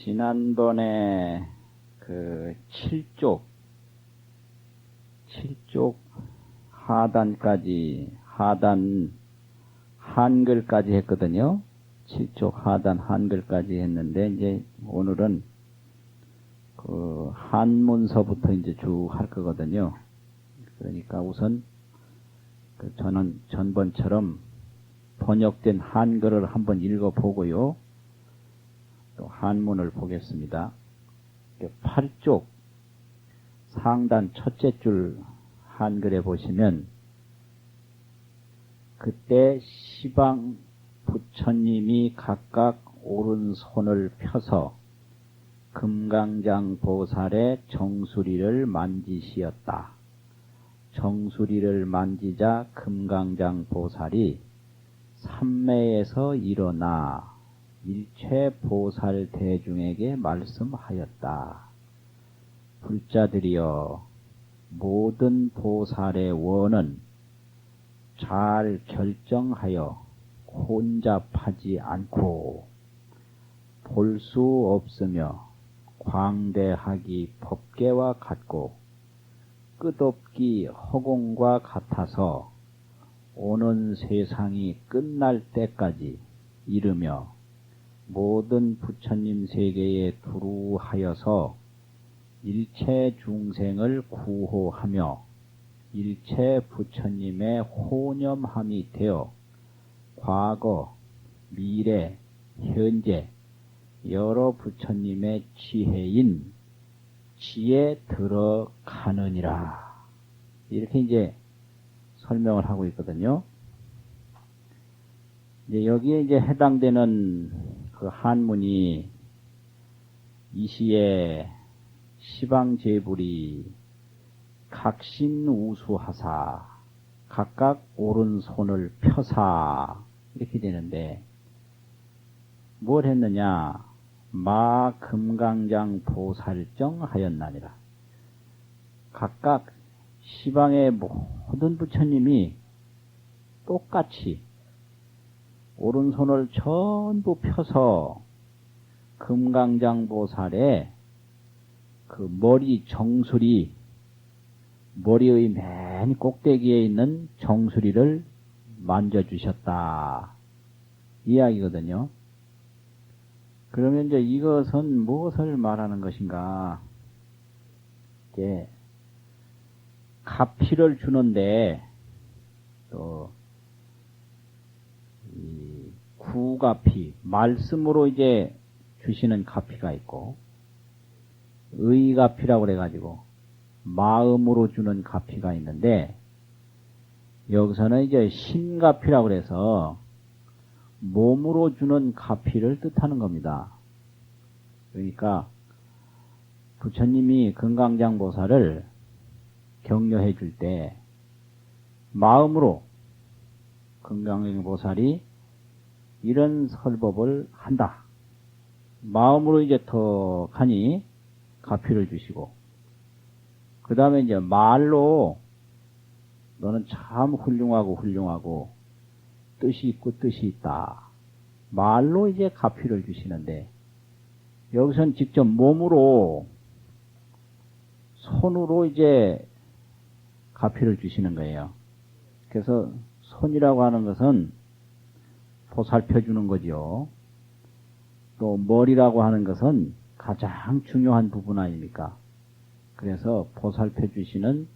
지난번에 그 7쪽 하단까지, 하단 한글까지 했거든요. 7쪽 하단 한글까지 했는데, 이제 오늘은 그 한문서부터 이제 쭉 할 거거든요. 그러니까 우선 저는 전번처럼 번역된 한글을 한번 읽어보고요. 또 한문을 보겠습니다. 8쪽 상단 첫째 줄 한글에 보시면 그때 시방 부처님이 각각 오른손을 펴서 금강장 보살의 정수리를 만지시었다. 정수리를 만지자 금강장 보살이 삼매에서 일어나 일체 보살 대중에게 말씀하였다. 불자들이여, 모든 보살의 원은 잘 결정하여 혼잡하지 않고 볼 수 없으며 광대하기 법계와 같고 끝없기 허공과 같아서 오는 세상이 끝날 때까지 이르며 모든 부처님 세계에 두루하여서 일체 중생을 구호하며 일체 부처님의 호념함이 되어 과거, 미래, 현재 여러 부처님의 지혜인 지에 들어가느니라. 이렇게 이제 설명을 하고 있거든요. 이제 여기에 이제 해당되는 그 한문이 이 시에 시방제불이 각신우수하사 각각 오른손을 펴사 이렇게 되는데, 뭘 했느냐? 마 금강장 보살정 하였나니라. 각각 시방의 모든 부처님이 똑같이 오른손을 전부 펴서 금강장 보살의 그 머리 정수리, 머리의 맨 꼭대기에 있는 정수리를 만져주셨다. 이야기거든요. 그러면 이제 이것은 무엇을 말하는 것인가? 이제 가피를 주는데 또 이 구가피, 말씀으로 이제 주시는 가피가 있고, 의가피라고 그래가지고 마음으로 주는 가피가 있는데, 여기서는 이제 신가피라고 그래서 몸으로 주는 가피를 뜻하는 겁니다. 그러니까 부처님이 금강장 보살을 격려해 줄 때 마음으로 금강장 보살이 이런 설법을 한다. 마음으로 이제 턱하니 가피를 주시고, 그 다음에 이제 말로 너는 참 훌륭하고 뜻이 있고 뜻이 있다. 말로 이제 가피를 주시는데, 여기서는 직접 몸으로 손으로 이제 가피를 주시는 거예요. 그래서 손이라고 하는 것은 보살펴 주는 거죠. 또 머리라고 하는 것은 가장 중요한 부분 아닙니까? 그래서 보살펴 주시는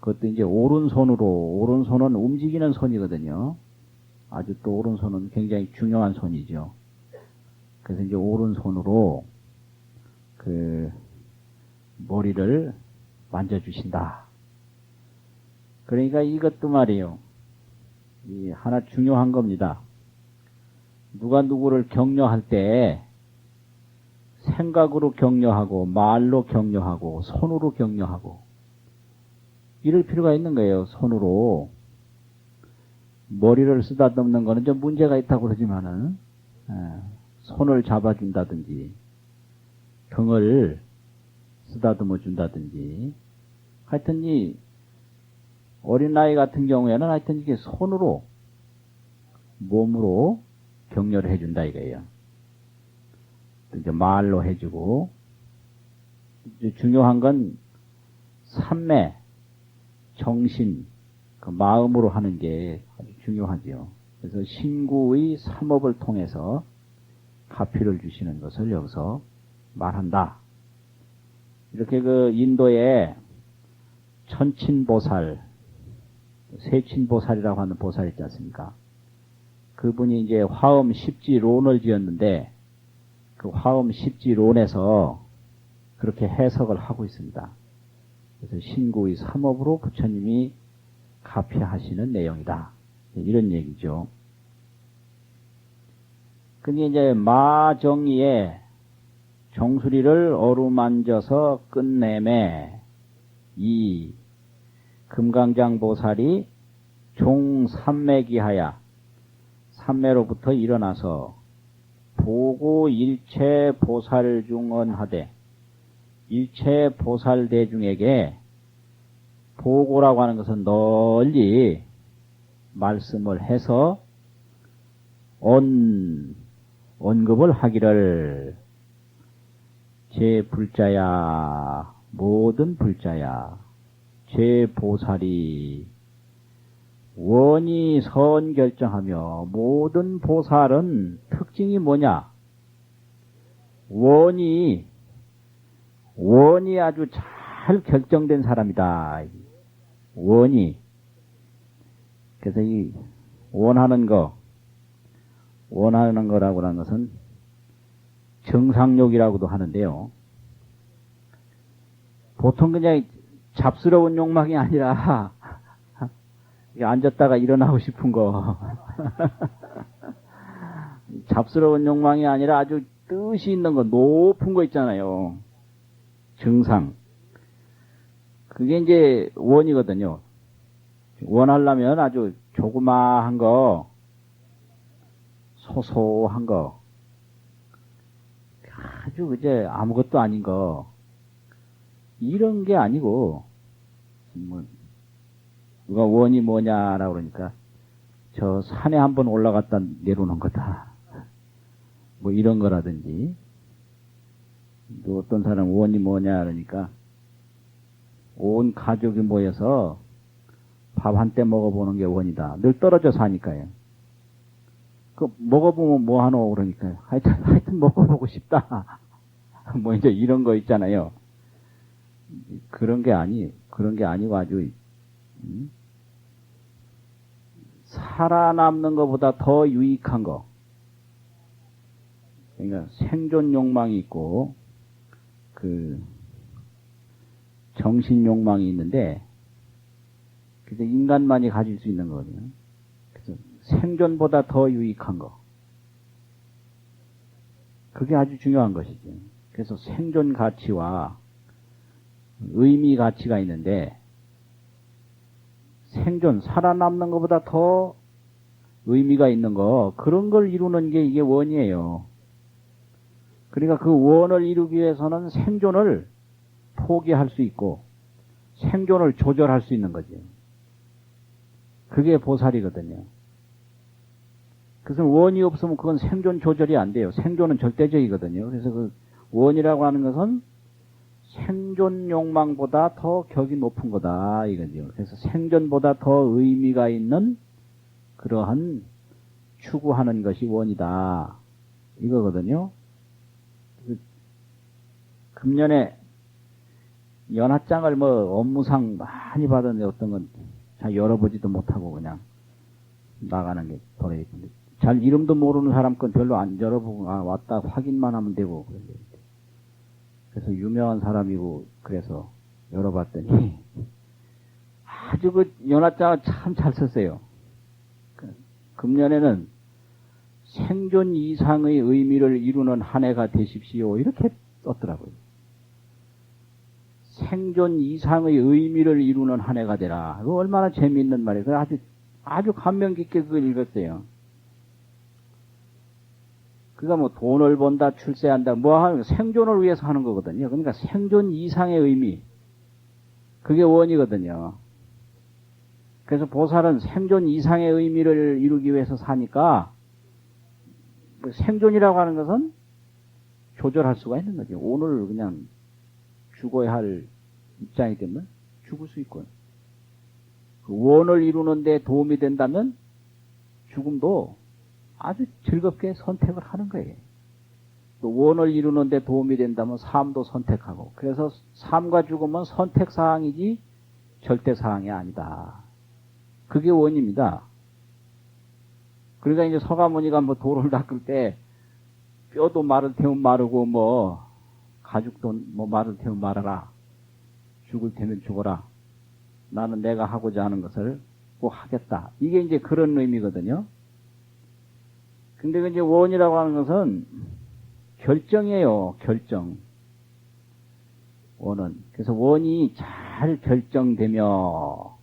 그것도 이제 오른손은 움직이는 손이거든요. 아주 또 오른손은 굉장히 중요한 손이죠. 그래서 이제 오른손으로 그 머리를 만져주신다. 그러니까 이것도 말이에요. 이 하나 중요한 겁니다. 누가 누구를 격려할 때 생각으로 격려하고 말로 격려하고 손으로 격려하고 이럴 필요가 있는 거예요. 손으로 머리를 쓰다듬는 거는 좀 문제가 있다고 그러지만은 손을 잡아준다든지 등을 쓰다듬어 준다든지, 하여튼 이 어린아이 같은 경우에는 하여튼 이게 손으로 몸으로 격려를 해준다 이거예요. 이제 말로 해주고, 이제 중요한 건 삼매, 정신, 그 마음으로 하는 게 아주 중요하지요. 그래서 신구의 삼업을 통해서 가피를 주시는 것을 여기서 말한다. 이렇게 그 인도에 천친보살, 세친보살이라고 하는 보살 있지 않습니까? 그분이 이제 화엄 십지론을 지었는데 그 화엄 십지론에서 그렇게 해석을 하고 있습니다. 그래서 신구의 삼업으로 부처님이 가피하시는 내용이다. 이런 얘기죠. 그게 이제 마정리에 정수리를 어루만져서 끝내매 이 금강장 보살이 종삼매기하야 삼매로부터 일어나서 보고 일체 보살 중언하되 일체 보살 대중에게 보고라고 하는 것은 널리 말씀을 해서 언급을 하기를 제 불자야 모든 불자야 제 보살이 원이 선 결정하며 모든 보살은 특징이 뭐냐? 원이 아주 잘 결정된 사람이다. 원이. 그래서 이 원하는 거라고 하는 것은 정상욕이라고도 하는데요. 보통 그냥 잡스러운 욕망이 아니라 앉았다가 일어나고 싶은 거. 잡스러운 욕망이 아니라 아주 뜻이 있는 거, 높은 거 있잖아요. 정상. 그게 이제 원이거든요. 원하려면 아주 조그마한 거, 소소한 거, 아주 이제 아무것도 아닌 거, 이런 게 아니고, 뭐, 누가 원이 뭐냐라고 그러니까, 저 산에 한번 올라갔다 내려오는 거다. 뭐 이런 거라든지, 또 어떤 사람 원이 뭐냐 그러니까, 온 가족이 모여서 밥 한 때 먹어보는 게 원이다. 늘 떨어져 사니까요. 그 먹어보면 뭐 하노 그러니까 하여튼 먹어보고 싶다. 뭐 이제 이런 거 있잖아요. 그런 게 아니고 아주 살아남는 것보다 더 유익한 거. 그러니까 생존 욕망이 있고 그 정신 욕망이 있는데 그래서 인간만이 가질 수 있는 거거든요. 그래서 생존보다 더 유익한 거. 그게 아주 중요한 것이죠. 그래서 생존 가치와 의미 가치가 있는데 생존, 살아남는 것보다 더 의미가 있는 거, 그런 걸 이루는 게 이게 원이에요. 그러니까 그 원을 이루기 위해서는 생존을 포기할 수 있고 생존을 조절할 수 있는 거죠. 그게 보살이거든요. 그래서 원이 없으면 그건 생존 조절이 안 돼요. 생존은 절대적이거든요. 그래서 그 원이라고 하는 것은 생존 욕망보다 더 격이 높은 거다 이거죠. 그래서 생존보다 더 의미가 있는 그러한 추구하는 것이 원이다 이거거든요. 금년에 연하장을 뭐 업무상 많이 받았는데 어떤 건 잘 열어보지도 못하고 그냥 나가는 게 도래했는데 잘 이름도 모르는 사람 건 별로 안 열어보고 왔다 확인만 하면 되고 그래서 유명한 사람이고 그래서 열어봤더니 아주 그 연하장을 참 잘 썼어요. 금년에는 생존 이상의 의미를 이루는 한 해가 되십시오 이렇게 썼더라고요. 생존 이상의 의미를 이루는 한 해가 되라. 그거 얼마나 재미있는 말이에요. 아주 감명 깊게 그걸 읽었어요. 그가 뭐 돈을 번다, 출세한다, 뭐 하는 생존을 위해서 하는 거거든요. 그러니까 생존 이상의 의미. 그게 원이거든요. 그래서 보살은 생존 이상의 의미를 이루기 위해서 사니까 생존이라고 하는 것은 조절할 수가 있는 거죠. 오늘 그냥 죽어야 할 입장이 되면 죽을 수 있고, 그 원을 이루는 데 도움이 된다면 죽음도 아주 즐겁게 선택을 하는 거예요. 또 원을 이루는 데 도움이 된다면 삶도 선택하고, 그래서 삶과 죽음은 선택사항이지 절대사항이 아니다. 그게 원입니다. 그러니까 이제 서가모니가 뭐 돌을 닦을 때 뼈도 말을 태우면 마르고 뭐 가죽도 뭐 말을 태우면 말아라. 죽을 테면 죽어라. 나는 내가 하고자 하는 것을 꼭 하겠다. 이게 이제 그런 의미거든요. 근데 이제 원이라고 하는 것은 결정이에요. 결정. 원은. 그래서 원이 잘 결정되며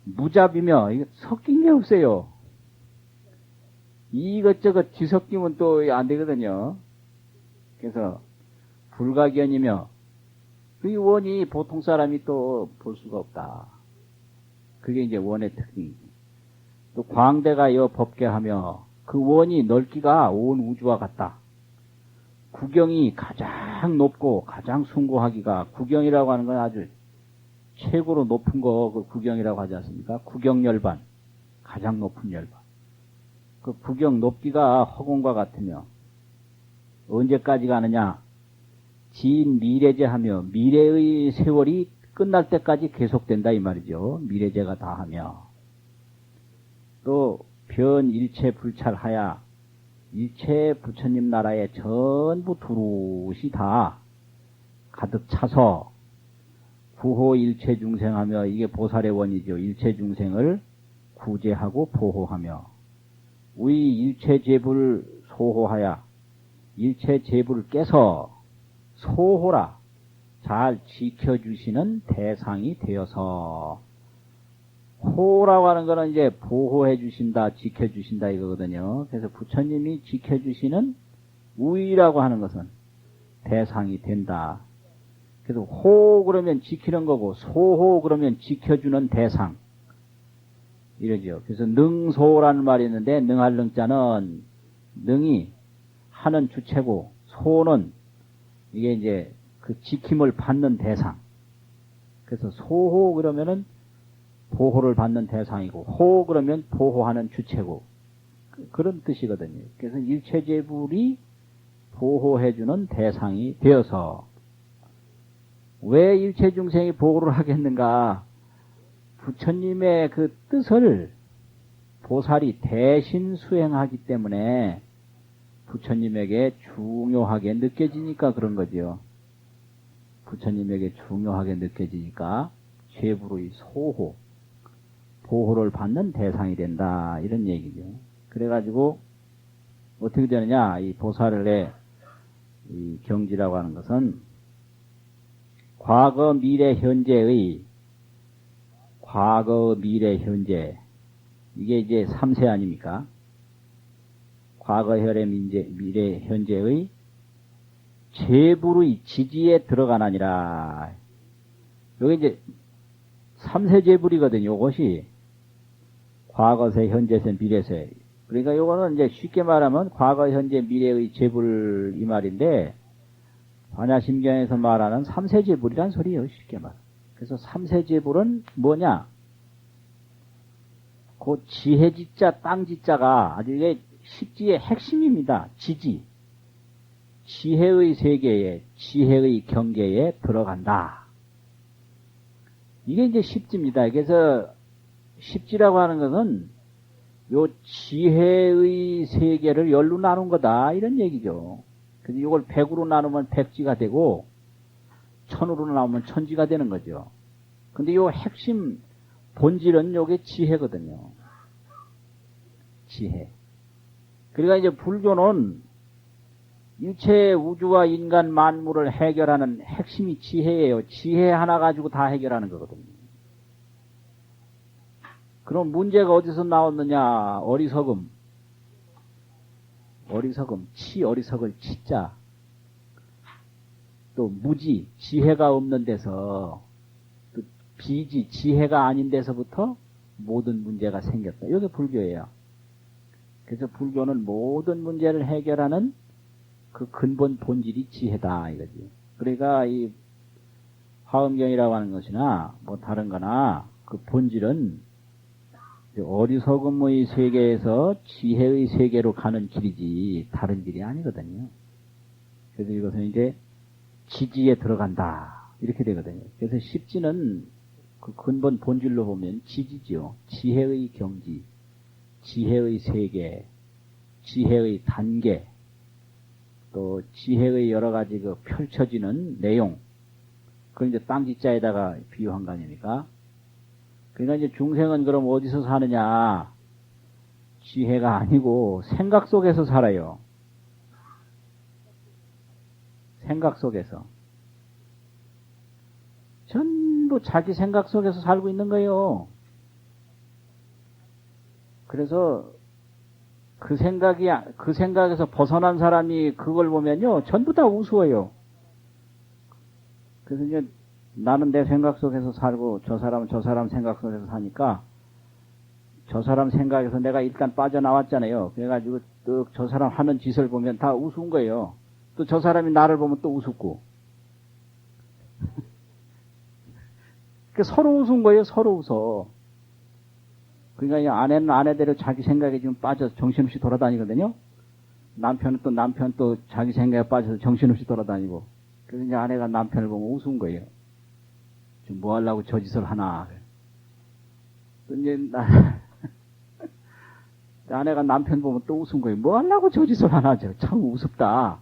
무잡이며 이게 섞인 게 없어요. 이것저것 뒤섞이면 또 안 되거든요. 그래서 불가견이며 그 원이 보통 사람이 또 볼 수가 없다. 그게 이제 원의 특징이지. 또 광대가 여 법계하며 그 원이 넓기가 온 우주와 같다. 구경이 가장 높고 가장 숭고하기가, 구경이라고 하는 건 아주 최고로 높은 거 그 구경이라고 하지 않습니까? 구경열반, 가장 높은 열반. 그 구경 높기가 허공과 같으며 언제까지 가느냐? 진 미래제하며 미래의 세월이 끝날 때까지 계속된다 이 말이죠. 미래제가 다하며 또 변 일체 불찰하야 일체 부처님 나라에 전부 두루시 다 가득 차서 구호 일체 중생하며, 이게 보살의 원이죠. 일체 중생을 구제하고 보호하며 우리 일체 제불 소호하야 일체 제불을 깨서 소호라 잘 지켜주시는 대상이 되어서, 호라고 하는 거는 이제 보호해 주신다, 지켜주신다 이거거든요. 그래서 부처님이 지켜주시는 우위라고 하는 것은 대상이 된다. 그래서 호 그러면 지키는 거고, 소호 그러면 지켜주는 대상. 이러죠. 그래서 능소라는 말이 있는데, 능할 능자는 능이 하는 주체고, 소는 이게 이제 그 지킴을 받는 대상. 그래서 소호 그러면은 보호를 받는 대상이고, 호 그러면 보호하는 주체고, 그런 뜻이거든요. 그래서 일체제불이 보호해주는 대상이 되어서, 왜 일체중생이 보호를 하겠는가? 부처님의 그 뜻을 보살이 대신 수행하기 때문에 부처님에게 중요하게 느껴지니까 그런 거죠. 부처님에게 중요하게 느껴지니까 죄불의 소호, 보호를 받는 대상이 된다, 이런 얘기죠. 그래가지고 어떻게 되느냐? 이 보살의 이 경지라고 하는 것은 과거 미래 현재의, 과거 미래 현재, 이게 이제 3세 아닙니까? 과거 혈의 미래 현재의 제불의 지지에 들어가나니라. 여기 이제 3세 제불이거든요. 이것이 과거세, 현재세, 미래세. 그러니까 요거는 이제 쉽게 말하면 과거, 현재, 미래의 제불 이 말인데, 반야심경에서 말하는 3세 제불이란 소리예요. 쉽게 말. 그래서 3세 제불은 뭐냐? 그 지혜지자, 땅지자가 아주 이게 십지의 핵심입니다. 지지. 지혜의 세계에, 지혜의 경계에 들어간다. 이게 이제 십지입니다. 그래서 십지라고 하는 것은 요 지혜의 세계를 열로 나눈 거다, 이런 얘기죠. 그래서 이걸 100으로 나누면 100지가 되고 1000으로 나누면 1000지가 되는 거죠. 근데 요 핵심 본질은 요게 지혜거든요. 지혜. 그러니까 이제 불교는 일체 우주와 인간 만물을 해결하는 핵심이 지혜예요. 지혜 하나 가지고 다 해결하는 거거든요. 그럼 문제가 어디서 나왔느냐? 어리석음. 어리석음, 어리석을 치자. 또 무지, 지혜가 없는 데서, 또 비지, 지혜가 아닌 데서부터 모든 문제가 생겼다. 이게 불교예요. 그래서 불교는 모든 문제를 해결하는 그 근본 본질이 지혜다 이거지. 그러니까 이 화엄경이라고 하는 것이나 뭐 다른 거나 그 본질은 어리석음의 세계에서 지혜의 세계로 가는 길이지 다른 길이 아니거든요. 그래서 이것은 이제 지지에 들어간다 이렇게 되거든요. 그래서 십지는 그 근본 본질로 보면 지지지요. 지혜의 경지, 지혜의 세계, 지혜의 단계, 또 지혜의 여러 가지 그 펼쳐지는 내용. 그걸 이제 땅지자에다가 비유한 거 아닙니까? 그러니까 이제 중생은 그럼 어디서 사느냐? 지혜가 아니고 생각 속에서 살아요. 생각 속에서. 전부 자기 생각 속에서 살고 있는 거예요. 그래서 그 생각에서 벗어난 사람이 그걸 보면요, 전부 다 우스워요. 그래서 이제 나는 내 생각 속에서 살고 저 사람은 저 사람 생각 속에서 사니까 저 사람 생각에서 내가 일단 빠져나왔잖아요. 그래가지고 또 저 사람 하는 짓을 보면 다 우스운 거예요. 또 저 사람이 나를 보면 또 우습고. 서로 우스운 거예요. 서로 웃어. 그러니까 아내는 아내대로 자기 생각에 지금 빠져서 정신없이 돌아다니거든요. 남편은 또 자기 생각에 빠져서 정신없이 돌아다니고. 그래서 이제 아내가 남편을 보면 우스운 거예요. 지금 뭐 하려고 저 짓을 하나. 또 이제 아내가 남편 보면 또 웃은 거예요. 뭐 하려고 저 짓을 하나. 참 우습다.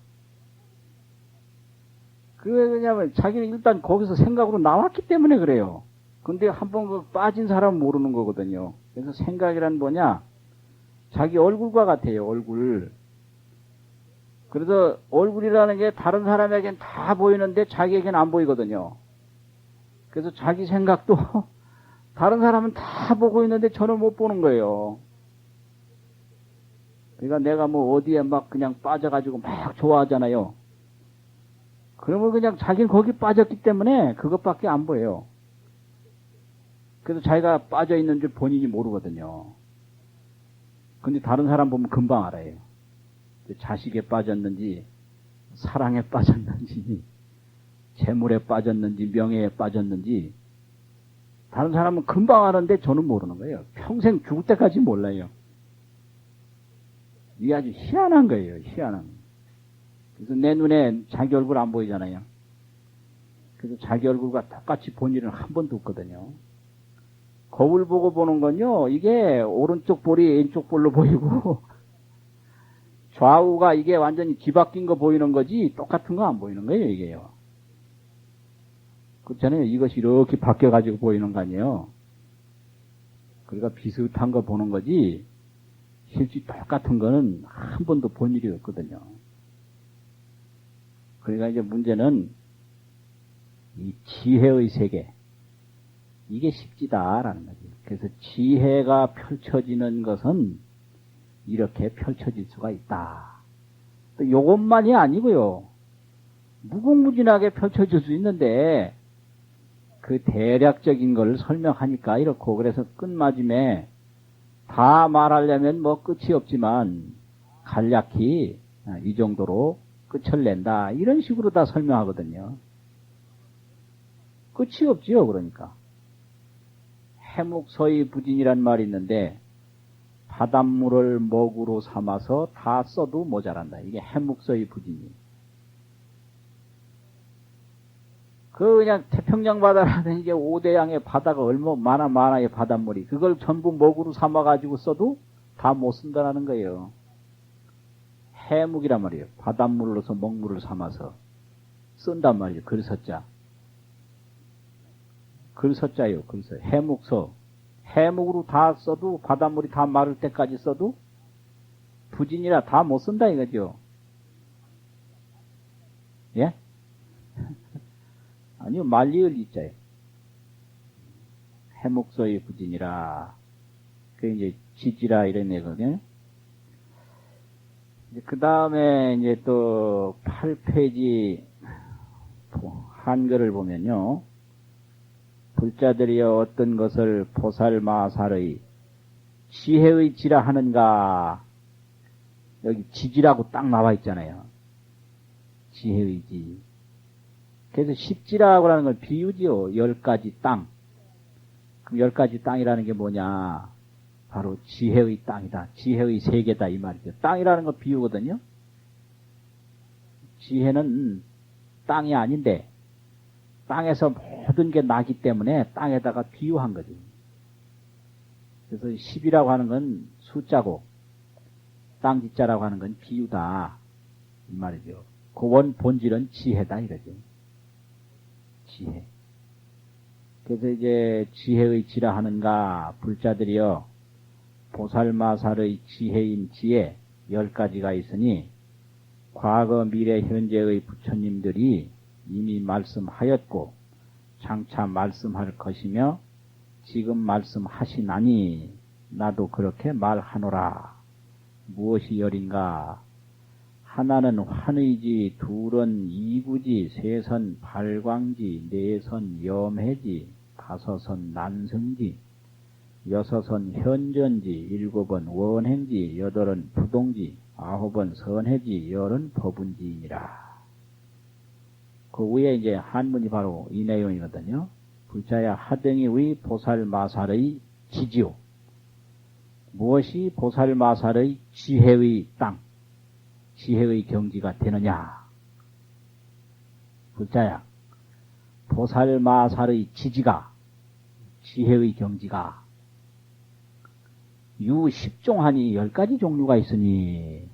그게 왜냐면 자기는 일단 거기서 생각으로 나왔기 때문에 그래요. 근데 한번 빠진 사람은 모르는 거거든요. 그래서 생각이란 뭐냐? 자기 얼굴과 같아요, 얼굴. 그래서 얼굴이라는 게 다른 사람에겐 다 보이는데 자기에겐 안 보이거든요. 그래서 자기 생각도 다른 사람은 다 보고 있는데 저는 못 보는 거예요. 그러니까 내가 뭐 어디에 막 그냥 빠져가지고 막 좋아하잖아요. 그러면 그냥 자기는 거기 빠졌기 때문에 그것밖에 안 보여요. 그래서 자기가 빠져있는 줄 본인이 모르거든요. 근데 다른 사람 보면 금방 알아요. 자식에 빠졌는지, 사랑에 빠졌는지, 재물에 빠졌는지, 명예에 빠졌는지, 다른 사람은 금방 아는데 저는 모르는 거예요. 평생 죽을 때까지 몰라요. 이게 아주 희한한 거예요, 희한한. 그래서 내 눈에 자기 얼굴 안 보이잖아요. 그래서 자기 얼굴과 똑같이 본 일은 한 번도 없거든요. 거울 보고 보는 건요, 이게 오른쪽 볼이 왼쪽 볼로 보이고, 좌우가 이게 완전히 뒤바뀐 거 보이는 거지, 똑같은 거 안 보이는 거예요, 이게요. 그렇잖아요. 이것이 이렇게 바뀌어가지고 보이는 거 아니에요. 그러니까 비슷한 거 보는 거지, 실제 똑같은 거는 한 번도 본 일이 없거든요. 그러니까 이제 문제는 이 지혜의 세계, 이게 십지다라는 거죠. 그래서 지혜가 펼쳐지는 것은 이렇게 펼쳐질 수가 있다. 또 요것만이 아니고요. 무궁무진하게 펼쳐질 수 있는데 그 대략적인 걸 설명하니까 이렇고, 그래서 끝마침에 다 말하려면 뭐 끝이 없지만 간략히 이 정도로 끝을 낸다, 이런 식으로 다 설명하거든요. 끝이 없지요. 그러니까 해묵서의 부진이란 말이 있는데, 바닷물을 먹으로 삼아서 다 써도 모자란다. 이게 해묵서의 부진이. 그냥 태평양 바다라는 이게 5대양의 바다가 얼마나 많아요, 바닷물이. 그걸 전부 먹으로 삼아가지고 써도 다 못 쓴다는 거예요. 해묵이란 말이에요. 바닷물로서 먹물을 삼아서 쓴단 말이에요. 글서자. 글서자요, 글서. 해묵서. 해묵으로 다 써도, 바닷물이 다 마를 때까지 써도 부진이라 다 못 쓴다 이거죠. 예? 아니요, 말리을 이자요. 해묵서의 부진이라. 그게 이제 지지라 이런 애거든요. 그 다음에 이제 또 8페이지 한글을 보면요. 불자들이여 어떤 것을 보살마살의 지혜의 지라 하는가. 여기 지지라고 딱 나와 있잖아요. 지혜의지. 그래서 십지라고 하는 걸 비유지요. 10가지 땅. 그럼 10가지 땅이라는 게 뭐냐? 바로 지혜의 땅이다. 지혜의 세계다 이 말이죠. 땅이라는 거 비유거든요. 지혜는 땅이 아닌데 땅에서 모든 게 나기 때문에 땅에다가 비유한 거지. 그래서 10이라고 하는 건 숫자고 땅지자라고 하는 건 비유다 이 말이죠. 그 본질은 지혜다 이거죠. 지혜. 그래서 이제 지혜의 지라 하는가 불자들이여 보살마살의 지혜인 지혜 10가지가 있으니 과거 미래 현재의 부처님들이 이미 말씀하였고 장차 말씀할 것이며 지금 말씀하시나니 나도 그렇게 말하노라. 무엇이 열인가? 하나는 환의지, 둘은 이구지, 셋은 발광지, 넷은 염해지, 다섯은 난성지, 여섯은 현전지, 일곱은 원행지, 여덟은 부동지, 아홉은 선해지, 열은 법운지이니라. 그 위에 이제 한문이 바로 이 내용이거든요. 불자야 하등이의 보살마살의 지지요. 무엇이 보살마살의 지혜의 땅, 지혜의 경지가 되느냐? 불자야, 보살마살의 지지가, 지혜의 경지가 유 10종하니 10가지 종류가 있으니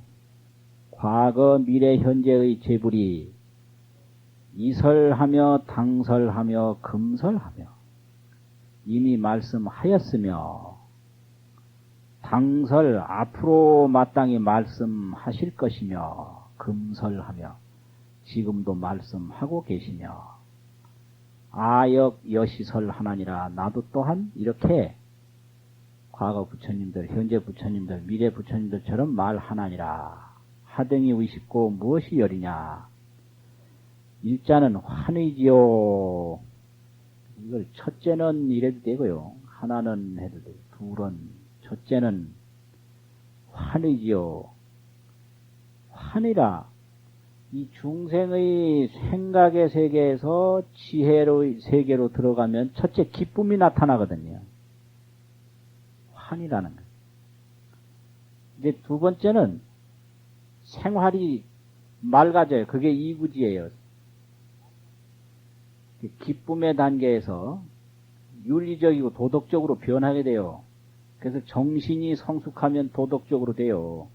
과거 미래 현재의 재불이 이설하며 당설하며 금설하며 이미 말씀하였으며 당설 앞으로 마땅히 말씀하실 것이며 금설하며 지금도 말씀하고 계시며 아역 여시설 하나니라. 나도 또한 이렇게 과거 부처님들, 현재 부처님들, 미래 부처님들처럼 말하나니라. 하등이 의식고 무엇이 열이냐? 일자는 환의지요. 이걸 첫째는 이래도 되고요. 하나는 해도 되고, 둘은, 첫째는 환의지요. 환이라. 이 중생의 생각의 세계에서 지혜의 세계로 들어가면 첫째 기쁨이 나타나거든요. 환이라는 거. 이제 두 번째는 생활이 맑아져요. 그게 이구지예요. 기쁨의 단계에서 윤리적이고 도덕적으로 변하게 돼요. 그래서 정신이 성숙하면 도덕적으로 돼요.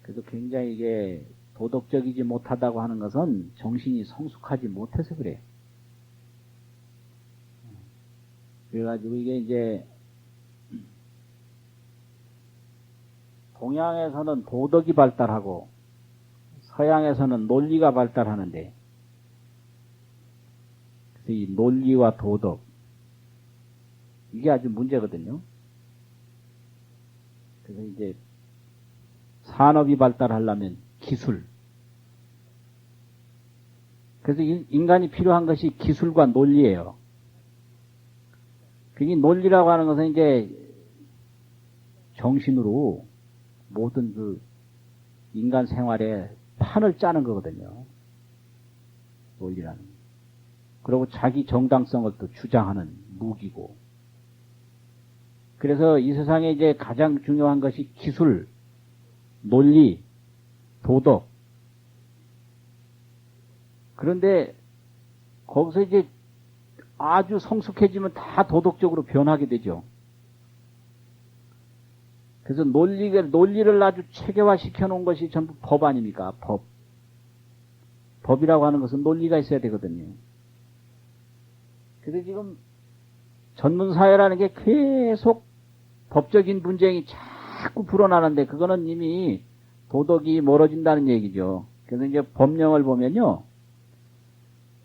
그래서 굉장히 이게 도덕적이지 못하다고 하는 것은 정신이 성숙하지 못해서 그래요. 그래가지고 이게 이제 동양에서는 도덕이 발달하고 서양에서는 논리가 발달하는데 그래서 이 논리와 도덕 이게 아주 문제거든요. 그래서 이제 산업이 발달하려면 기술. 그래서 인간이 필요한 것이 기술과 논리예요. 이 논리라고 하는 것은 이제 정신으로 모든 그 인간 생활에 판을 짜는 거거든요. 논리라는. 그리고 자기 정당성을 또 주장하는 무기고. 그래서 이 세상에 이제 가장 중요한 것이 기술, 논리, 도덕. 그런데 거기서 이제 아주 성숙해지면 다 도덕적으로 변하게 되죠. 그래서 논리를 아주 체계화 시켜놓은 것이 전부 법 아닙니까? 법. 법이라고 하는 것은 논리가 있어야 되거든요. 그래서 지금 전문사회라는 게 계속 법적인 분쟁이 자꾸 불어나는데 그거는 이미 도덕이 멀어진다는 얘기죠. 그래서 이제 법령을 보면요.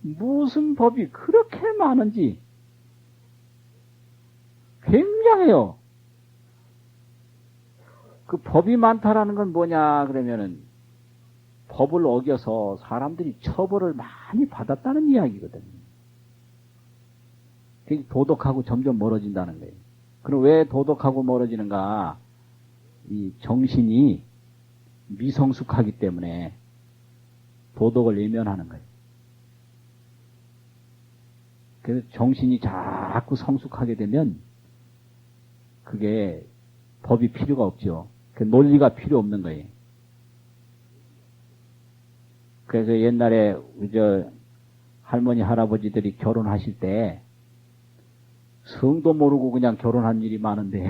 무슨 법이 그렇게 많은지 굉장해요. 그 법이 많다라는 건 뭐냐 그러면은 법을 어겨서 사람들이 처벌을 많이 받았다는 이야기거든요. 그게 도덕하고 점점 멀어진다는 거예요. 그럼 왜 도덕하고 멀어지는가? 이 정신이 미성숙하기 때문에 도덕을 외면하는 거예요. 그래서 정신이 자꾸 성숙하게 되면 그게 법이 필요가 없죠. 그 논리가 필요 없는 거예요. 그래서 옛날에 저 할머니 할아버지들이 결혼하실 때 성도 모르고 그냥 결혼한 일이 많은데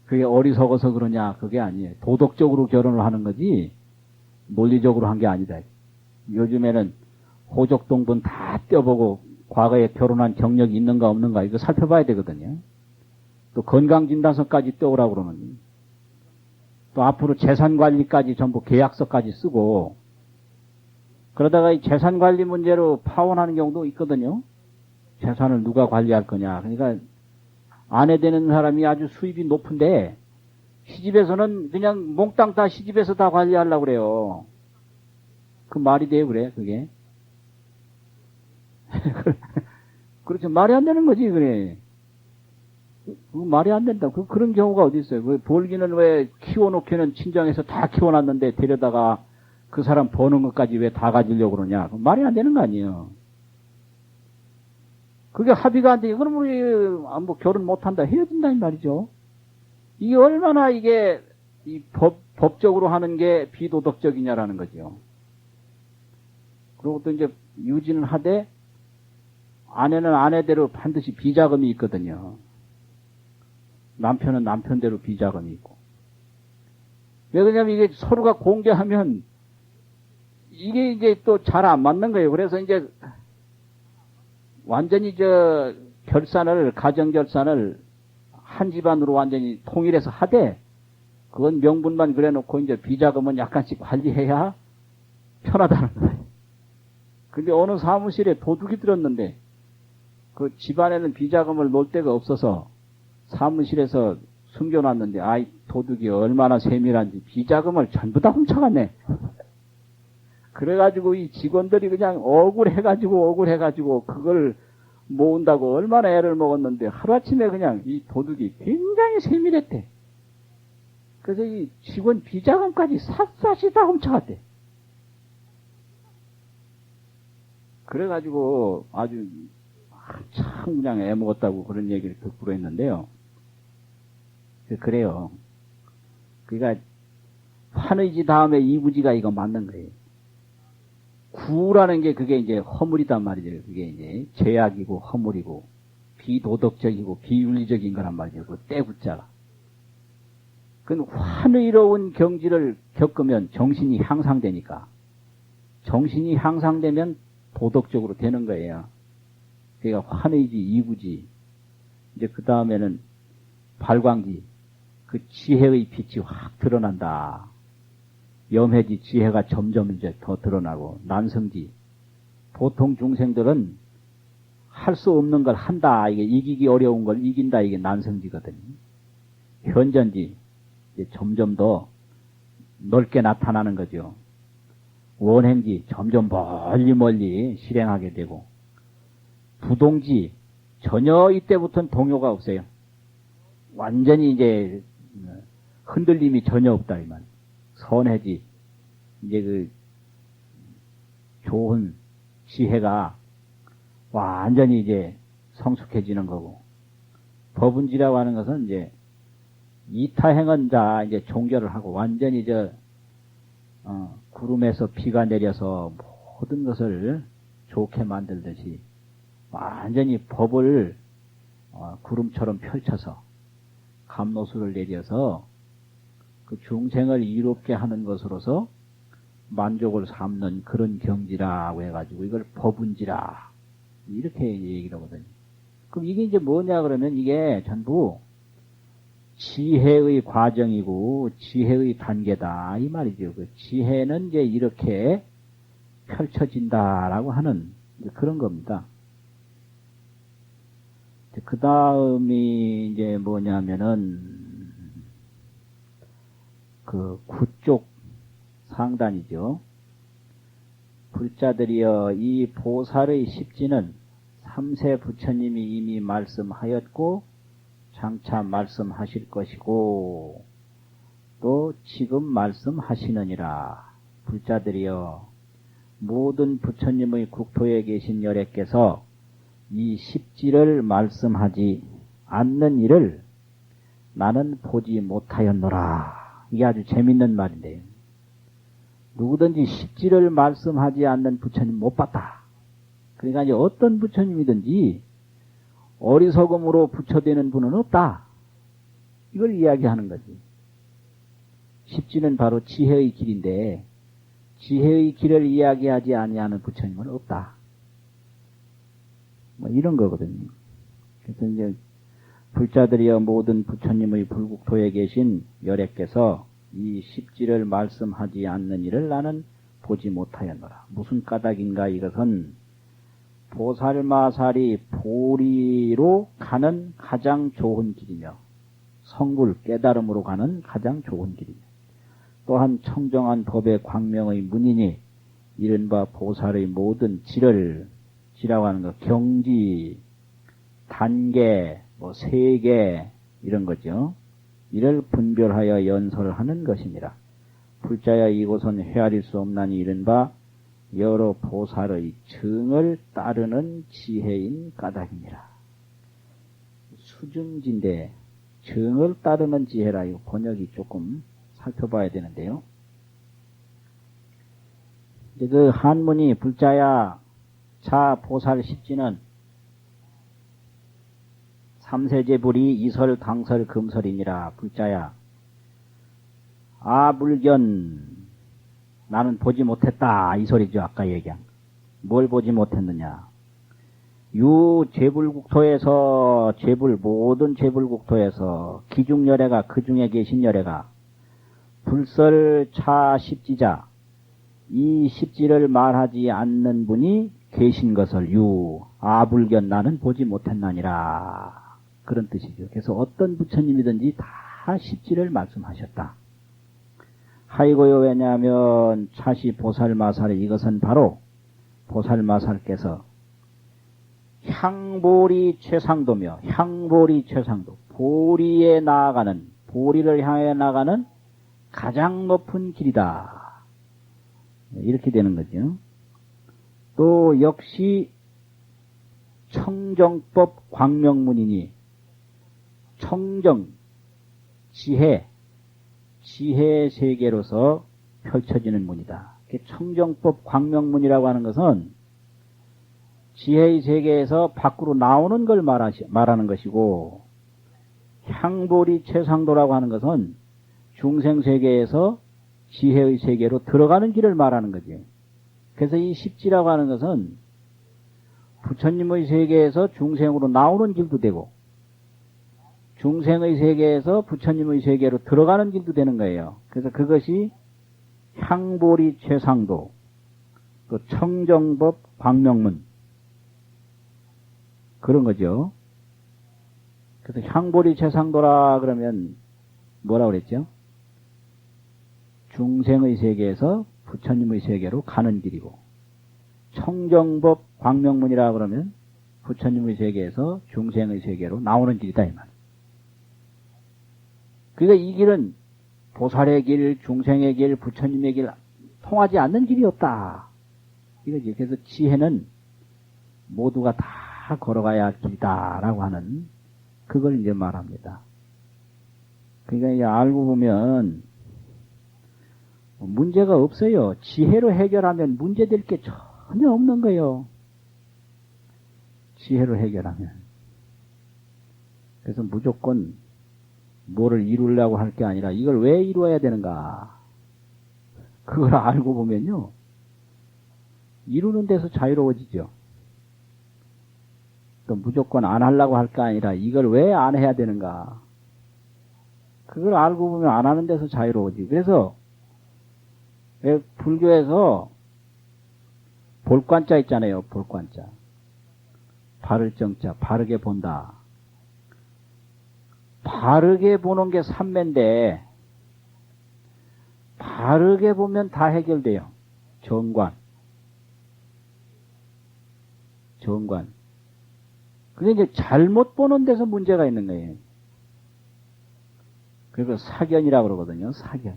그게 어리석어서 그러냐, 그게 아니에요. 도덕적으로 결혼을 하는 거지 논리적으로 한 게 아니다. 요즘에는 호적동본 다 떼어보고 과거에 결혼한 경력이 있는가 없는가 이거 살펴봐야 되거든요. 또 건강진단서까지 떼오라고 그러면 또 앞으로 재산관리까지 전부 계약서까지 쓰고 그러다가 이 재산관리 문제로 파혼하는 경우도 있거든요. 재산을 누가 관리할 거냐. 그러니까 아내 되는 사람이 아주 수입이 높은데 시집에서는 그냥 몽땅 다 시집에서 다 관리하려고 그래요. 그 말이 돼요, 그래, 그게. 그렇죠. 말이 안 되는 거지, 그래. 그 말이 안 된다. 그런 경우가 어디 있어요. 왜 벌기는 왜 키워놓기는 친정에서 다 키워놨는데 데려다가 그 사람 버는 것까지 왜 다 가지려고 그러냐. 말이 안 되는 거 아니에요. 그게 합의가 안 돼. 그럼 우리 뭐 결혼 못한다. 헤어진다 이 말이죠. 이게 얼마나 이게 이 법적으로 하는 게 비도덕적이냐라는 거죠. 그리고 또 이제 유지는 하되 아내는 아내대로 반드시 비자금이 있거든요. 남편은 남편대로 비자금이 있고. 왜 그러냐면 이게 서로가 공개하면 이게 이제 또 잘 안 맞는 거예요. 그래서 이제 완전히 가정 결산을 한 집안으로 완전히 통일해서 하되 그건 명분만 그래 놓고 이제 비자금은 약간씩 관리해야 편하다는 거예요. 근데 어느 사무실에 도둑이 들었는데 그 집안에는 비자금을 놓을 데가 없어서 사무실에서 숨겨놨는데 아이 도둑이 얼마나 세밀한지 비자금을 전부 다 훔쳐갔네. 그래가지고 이 직원들이 그냥 억울해가지고 그걸 모은다고 얼마나 애를 먹었는데 하루아침에 그냥 이 도둑이 굉장히 세밀했대. 그래서 이 직원 비자금까지 샅샅이 다 훔쳐갔대. 그래가지고 아주 참 그냥 애먹었다고 그런 얘기를 듣고 했는데요. 그래요. 그러니까 환의지 다음에 이부지가 이거 맞는 거예요. 구라는 게 그게 이제 허물이단 말이죠. 그게 이제 죄악이고 허물이고 비도덕적이고 비윤리적인 거란 말이죠. 그 떼구자가. 그 환의로운 경지를 겪으면 정신이 향상되니까. 정신이 향상되면 도덕적으로 되는 거예요. 그러니까 환의지, 이구지. 이제 그 다음에는 발광지. 그 지혜의 빛이 확 드러난다. 염해지 지혜가 점점 이제 더 드러나고, 난성지. 보통 중생들은 할 수 없는 걸 한다. 이게 이기기 어려운 걸 이긴다. 이게 난성지거든요. 현전지. 이제 점점 더 넓게 나타나는 거죠. 원행지. 점점 멀리 실행하게 되고, 부동지. 전혀 이때부터는 동요가 없어요. 완전히 이제 흔들림이 전혀 없다. 이 말. 선해지. 이제 그 좋은 지혜가 완전히 이제 성숙해지는 거고, 법운지라고 하는 것은 이제 이타행은 다 이제 종결을 하고 완전히 구름에서 비가 내려서 모든 것을 좋게 만들듯이 완전히 법을 구름처럼 펼쳐서 감로수를 내려서 그 중생을 이롭게 하는 것으로서 만족을 삼는 그런 경지라고 해가지고 이걸 법운지라 이렇게 얘기를 하거든요. 그럼 이게 이제 뭐냐 그러면 이게 전부 지혜의 과정이고 지혜의 단계다 이 말이죠. 그 지혜는 이제 이렇게 펼쳐진다라고 하는 그런 겁니다. 그 다음이 이제 뭐냐면은 그 구쪽 상단이죠. 불자들이여 이 보살의 십지는 삼세 부처님이 이미 말씀하였고 장차 말씀하실 것이고 또 지금 말씀하시느니라. 불자들이여 모든 부처님의 국토에 계신 열애께서 이 십지를 말씀하지 않는 일을 나는 보지 못하였노라. 이게 아주 재밌는 말인데요. 누구든지 십지를 말씀하지 않는 부처님 못 봤다. 그러니까 이제 어떤 부처님이든지 어리석음으로 부처되는 분은 없다. 이걸 이야기하는 거지. 십지는 바로 지혜의 길인데 지혜의 길을 이야기하지 아니하는 부처님은 없다. 뭐 이런 거거든요. 그래서 이제 불자들이여 모든 부처님의 불국토에 계신 열애께서 이 십지를 말씀하지 않는 일을 나는 보지 못하였노라. 무슨 까닭인가? 이것은 보살마살이 보리로 가는 가장 좋은 길이며 성불 깨달음으로 가는 가장 좋은 길이며 또한 청정한 법의 광명의 문이니 이른바 보살의 모든 지라고 하는 것, 경지, 단계, 세계 이런 거죠. 이를 분별하여 연설하는 것이니라. 불자야 이곳은 헤아릴 수 없나니 이른바 여러 보살의 증을 따르는 지혜인 까닭이니라. 수증지인데 증을 따르는 지혜라. 이거 번역이 조금 살펴봐야 되는데요. 이제 그 한문이 불자야 자 보살 십지는 삼세제불이 이설 당설 금설이니라. 불자야 아불견 나는 보지 못했다 이 소리죠. 아까 얘기한 뭘 보지 못했느냐. 유 제불국토에서 모든 제불국토에서 기중열애가 그 중에 계신 열애가 불설차 십지자 이 십지를 말하지 않는 분이 계신 것을 아불견 나는 보지 못했나니라. 그런 뜻이죠. 그래서 어떤 부처님이든지 다 십지를 말씀하셨다. 하이고요. 왜냐하면 차시 보살마살이 이것은 바로 보살마살께서 향보리 최상도며 향보리 최상도 보리에 나아가는 보리를 향해 나가는 가장 높은 길이다. 이렇게 되는 거죠. 또 역시 청정법 광명문이니 청정 지혜 세계로서 펼쳐지는 문이다. 청정법 광명문이라고 하는 것은 지혜의 세계에서 밖으로 나오는 걸 말하는 것이고 향보리 최상도라고 하는 것은 중생세계에서 지혜의 세계로 들어가는 길을 말하는 거지. 그래서 이 십지라고 하는 것은 부처님의 세계에서 중생으로 나오는 길도 되고 중생의 세계에서 부처님의 세계로 들어가는 길도 되는 거예요. 그래서 그것이 향보리 최상도, 또 청정법 광명문 그런 거죠. 그래서 향보리 최상도라 그러면 뭐라고 그랬죠? 중생의 세계에서 부처님의 세계로 가는 길이고 청정법 광명문이라 그러면 부처님의 세계에서 중생의 세계로 나오는 길이다 이 말. 그러니까 이 길은 보살의 길, 중생의 길, 부처님의 길 통하지 않는 길이 없다. 이거지. 그래서 지혜는 모두가 다 걸어가야 할 길이다라고 하는 그걸 이제 말합니다. 그러니까 이제 알고 보면 문제가 없어요. 지혜로 해결하면 문제될 게 전혀 없는 거예요. 지혜로 해결하면. 그래서 무조건 뭐를 이루려고 할 게 아니라 이걸 왜 이루어야 되는가. 그걸 알고 보면요. 이루는 데서 자유로워지죠. 또 무조건 안 하려고 할 게 아니라 이걸 왜 안 해야 되는가. 그걸 알고 보면 안 하는 데서 자유로워지고. 그래서 왜 불교에서 볼관자 있잖아요. 볼관자. 바를 정자. 바르게 본다. 바르게 보는 게 삼매인데 바르게 보면 다 해결돼요. 정관. 근데 이제 잘못 보는 데서 문제가 있는 거예요. 그래서 사견이라고 그러거든요. 사견.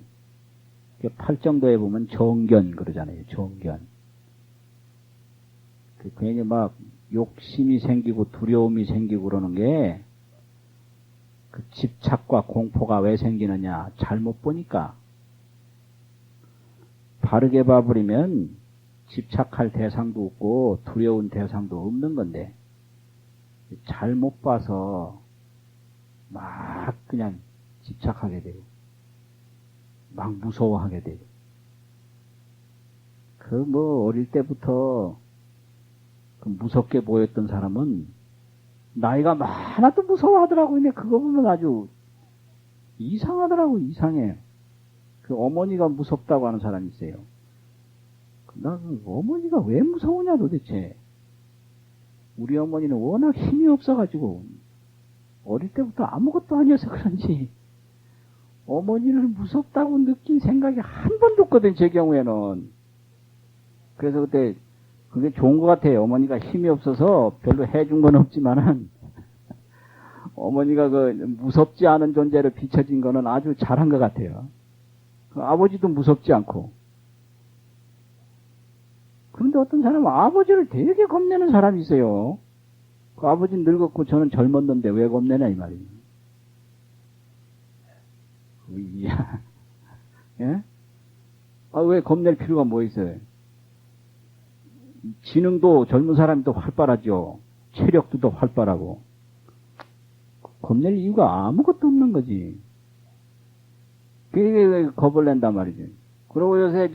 팔정도에 보면 정견 그러잖아요. 정견. 괜히 막 욕심이 생기고 두려움이 생기고 그러는 게 그 집착과 공포가 왜 생기느냐? 잘못 보니까. 바르게 봐버리면 집착할 대상도 없고 두려운 대상도 없는 건데 잘못 봐서 막 그냥 집착하게 되고 막 무서워하게 되고 그 뭐 어릴 때부터 그 무섭게 보였던 사람은 나이가 많아도 무서워하더라고. 근데 그거 보면 아주 이상하더라고. 이상해. 그 어머니가 무섭다고 하는 사람이 있어요. 나 그 어머니가 왜 무서우냐 도대체. 우리 어머니는 워낙 힘이 없어가지고 어릴 때부터 아무것도 아니어서 그런지 어머니를 무섭다고 느낀 생각이 한 번도 없거든. 제 경우에는. 그래서 그때 그게 좋은 것 같아요. 어머니가 힘이 없어서 별로 해준 건 없지만은 어머니가 그 무섭지 않은 존재로 비춰진 거는 아주 잘한 것 같아요. 그 아버지도 무섭지 않고. 그런데 어떤 사람은 아버지를 되게 겁내는 사람이 있어요. 그 아버지는 늙었고 저는 젊었는데 왜 겁내냐 이 말이에요. 예? 아, 왜 겁낼 필요가 뭐 있어요? 지능도 젊은 사람이 더 활발하죠. 체력도 더 활발하고. 겁낼 이유가 아무것도 없는 거지. 그게 왜 겁을 낸단 말이지. 그리고 요새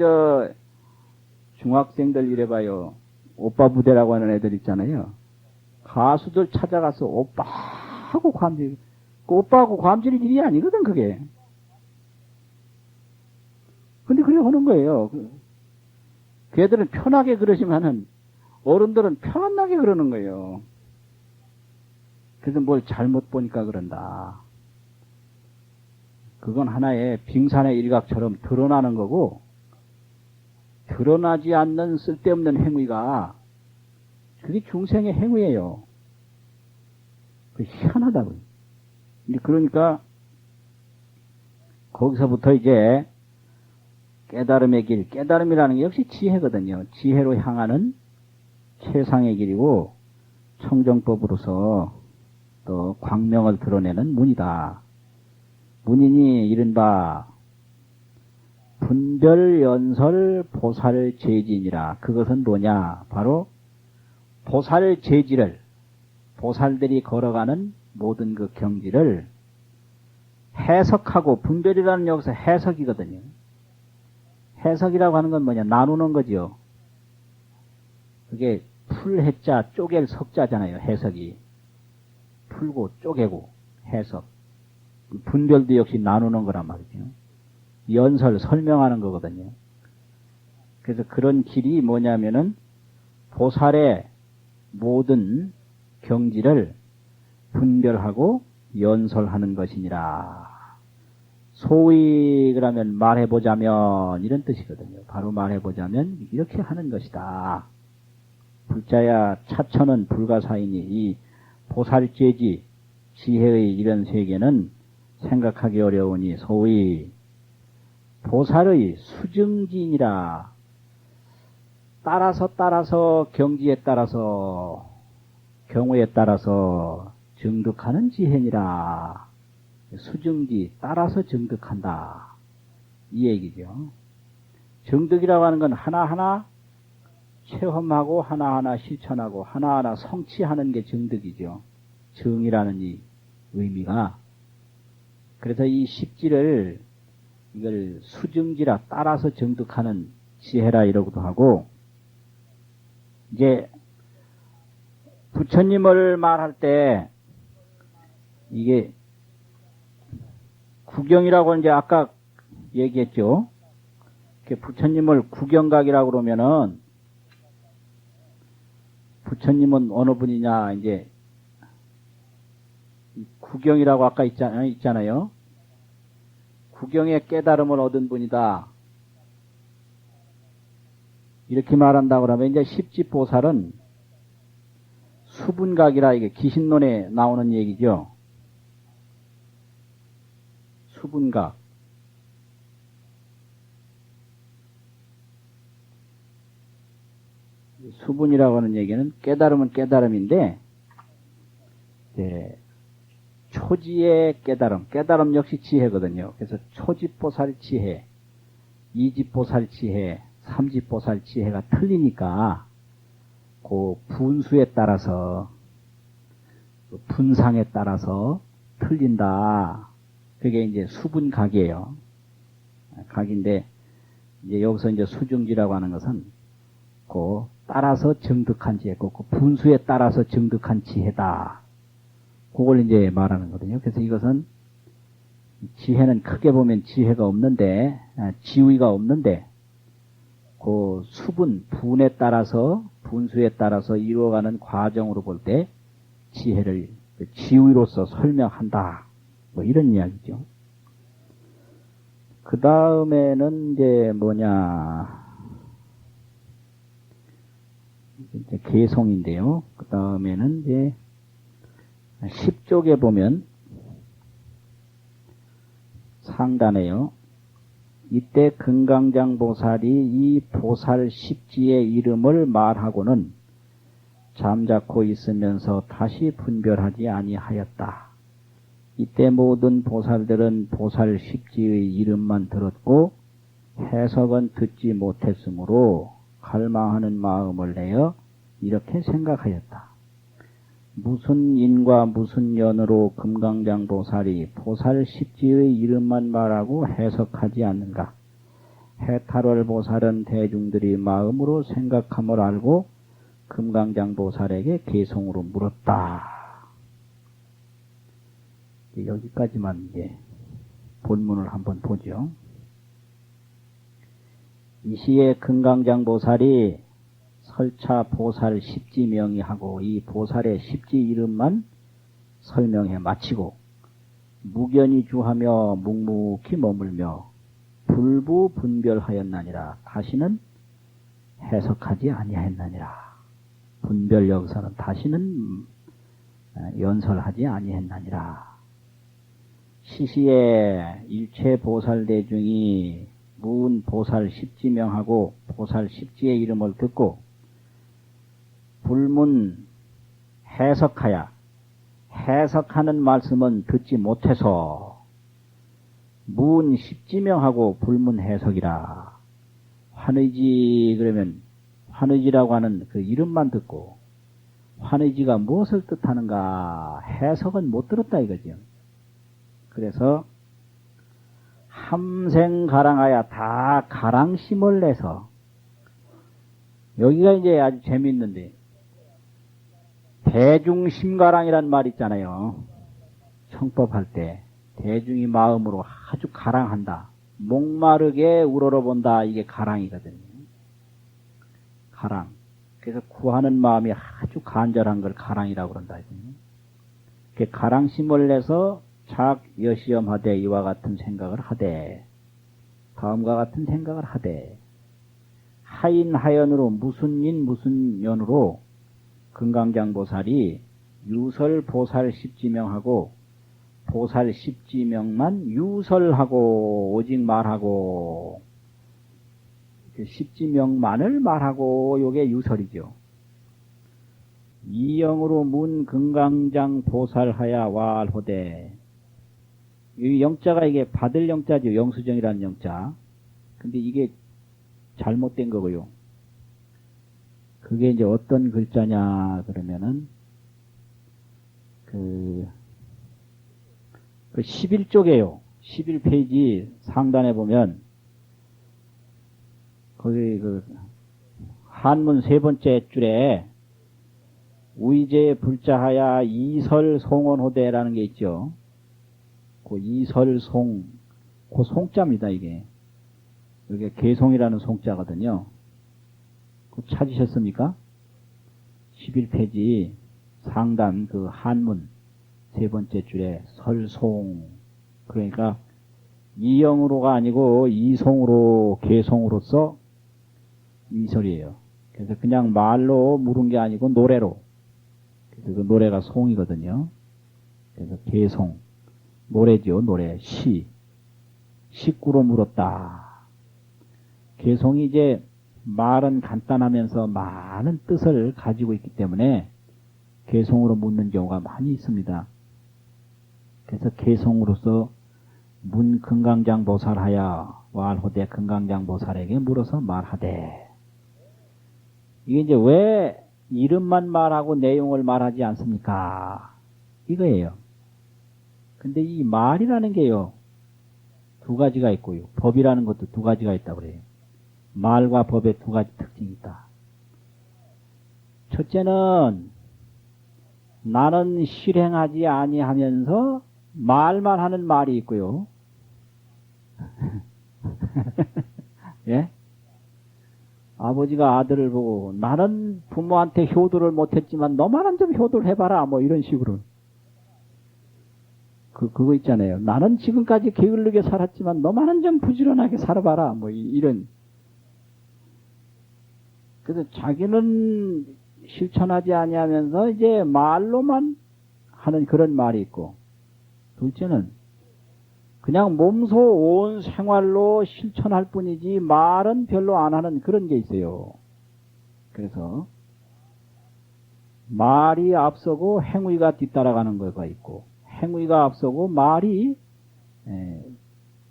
중학생들 이래봐요. 오빠 부대라고 하는 애들 있잖아요. 가수들 찾아가서 오빠하고 그 오빠하고 관질일 일이 아니거든, 그게. 근데 그래 하는 거예요. 걔들은 편하게 그러지만은 어른들은 편하게 그러는 거예요. 그래서 뭘 잘못 보니까 그런다. 그건 하나의 빙산의 일각처럼 드러나는 거고, 드러나지 않는 쓸데없는 행위가 그게 중생의 행위예요. 그 희한하다고요. 그러니까 거기서부터 이제 깨달음의 길, 깨달음이라는 게 역시 지혜거든요. 지혜로 향하는 최상의 길이고 청정법으로서 또 광명을 드러내는 문이다. 문이니 이른바 분별연설 보살재진이라. 그것은 뭐냐? 바로 보살재지를, 보살들이 걸어가는 모든 그 경지를 해석하고, 분별이라는 여기서 해석이거든요. 해석이라고 하는 건 뭐냐? 나누는 거죠. 그게 풀해자 쪼갤 석자잖아요. 해석이. 풀고 쪼개고 해석. 분별도 역시 나누는 거란 말이죠. 연설, 설명하는 거거든요. 그래서 그런 길이 뭐냐면은 보살의 모든 경지를 분별하고 연설하는 것이니라. 소위 그러면 말해보자면 이런 뜻이거든요. 바로 말해보자면 이렇게 하는 것이다. 불자야 차천은 불가사이니 이 보살죄지 지혜의 이런 세계는 생각하기 어려우니 소위 보살의 수증진이라. 따라서 경지에 따라서 경우에 따라서 증득하는 지혜니라. 수증지 따라서 증득한다. 이 얘기죠. 증득이라고 하는 건 하나하나 체험하고 하나하나 실천하고 하나하나 성취하는 게 증득이죠. 증이라는 이 의미가. 그래서 이 십지를 이걸 수증지라 따라서 증득하는 지혜라 이러기도 하고, 이제 부처님을 말할 때 이게 구경이라고 이제 아까 얘기했죠. 부처님을 구경각이라고 그러면은 부처님은 어느 분이냐, 이제 구경이라고 아까 있잖아요. 구경의 깨달음을 얻은 분이다. 이렇게 말한다고 하면 이제 십지보살은 수분각이라, 이게 기신론에 나오는 얘기죠. 수분각. 수분이라고 하는 얘기는 깨달음은 깨달음인데, 초지의 깨달음, 깨달음 역시 지혜거든요. 그래서 초지보살 지혜, 이지보살 지혜, 삼지보살 지혜가 틀리니까, 그 분수에 따라서, 그 분상에 따라서 틀린다. 그게 이제 수분각이에요. 각인데, 이제 여기서 이제 수중지라고 하는 것은, 그 따라서 정득한 지혜고, 그 분수에 따라서 정득한 지혜다. 그걸 이제 말하는 거거든요. 그래서 이것은 지혜는 크게 보면 지혜가 없는데, 지위가 없는데, 그 수분, 분에 따라서, 분수에 따라서 이루어가는 과정으로 볼 때 지혜를 지위로서 설명한다. 뭐 이런 이야기죠. 그 다음에는 이제 뭐냐, 이제 개성인데요. 그 다음에는 이제 10쪽에 보면 상단에요. 이때 금강장 보살이 이 보살 십지의 이름을 말하고는 잠자코 있으면서 다시 분별하지 아니하였다. 이때 모든 보살들은 보살 십지의 이름만 들었고 해석은 듣지 못했으므로 갈망하는 마음을 내어 이렇게 생각하였다. 무슨 인과 무슨 연으로 금강장 보살이 보살 십지의 이름만 말하고 해석하지 않는가? 해탈월 보살은 대중들이 마음으로 생각함을 알고 금강장 보살에게 개성으로 물었다. 여기까지만 이제 본문을 한번 보죠. 이 시에 금강장 보살이 설차 보살 십지 명의하고 이 보살의 십지 이름만 설명해 마치고 무견이 주하며 묵묵히 머물며 불부 분별하였나니라. 다시는 해석하지 아니했나니라. 분별 여기서는 다시는 연설하지 아니했나니라. 시시에 일체 보살 대중이 문 보살 십지명하고 보살 십지의 이름을 듣고 불문 해석하야. 해석하는 말씀은 듣지 못해서 문 십지명하고 불문 해석이라. 환의지 그러면 환의지라고 하는 그 이름만 듣고 환의지가 무엇을 뜻하는가 해석은 못 들었다 이거죠. 그래서 함생 가랑하야 다 가랑심을 내서 여기가 이제 아주 재미있는데 대중심가랑이란 말 있잖아요. 청법할 때 대중이 마음으로 아주 가랑한다. 목마르게 우러러본다. 이게 가랑이거든요. 가랑. 그래서 구하는 마음이 아주 간절한 걸 가랑이라고 그런다. 그 가랑심을 내서 착 여시험하되 이와 같은 생각을 하되 다음과 같은 생각을 하되 하인하연으로 무슨 인 무슨 연으로 금강장 보살이 유설 보살 십지명하고 보살 십지명만 유설하고 오직 말하고 십지명만을 말하고 요게 유설이죠. 이영으로 문 금강장 보살하야 왈호대. 이 영자가 이게 받을 영자죠. 영수정이라는 영자. 근데 이게 잘못된 거고요. 그게 이제 어떤 글자냐 그러면은 그 11쪽에요. 11페이지 상단에 보면 거기 그 한문 세 번째 줄에 우이제 불자하야 이설송원호대라는 게 있죠. 그 이설송, 그 송자입니다, 이게. 이게 개송이라는 송자거든요. 그 찾으셨습니까? 11페이지 상단 그 한문 세 번째 줄에 설송. 그러니까 이영으로가 아니고 이송으로, 개송으로서 이설이에요. 그래서 그냥 말로 물은 게 아니고 노래로. 그래서 그 노래가 송이거든요. 그래서 개송. 노래죠, 노래. 시. 식구로 물었다. 개송이 이제 말은 간단하면서 많은 뜻을 가지고 있기 때문에 개송으로 묻는 경우가 많이 있습니다. 그래서 개송으로서 문 금강장보살하여 왈호대 금강장보살에게 물어서 말하되, 이게 이제 왜 이름만 말하고 내용을 말하지 않습니까? 이거예요. 근데 이 말이라는 게요, 두 가지가 있고요. 법이라는 것도 두 가지가 있다고 그래요. 말과 법의 두 가지 특징이 있다. 첫째는 나는 실행하지 아니하면서 말만 하는 말이 있고요. 예? 아버지가 아들을 보고 나는 부모한테 효도를 못했지만 너만은 좀 효도를 해봐라, 뭐 이런 식으로. 그거 있잖아요. 나는 지금까지 게을르게 살았지만 너만은 좀 부지런하게 살아봐라, 뭐 이런. 그래서 자기는 실천하지 아니하면서 이제 말로만 하는 그런 말이 있고, 둘째는 그냥 몸소 온 생활로 실천할 뿐이지 말은 별로 안 하는 그런 게 있어요. 그래서 말이 앞서고 행위가 뒤따라가는 거가 있고, 행위가 앞서고 말이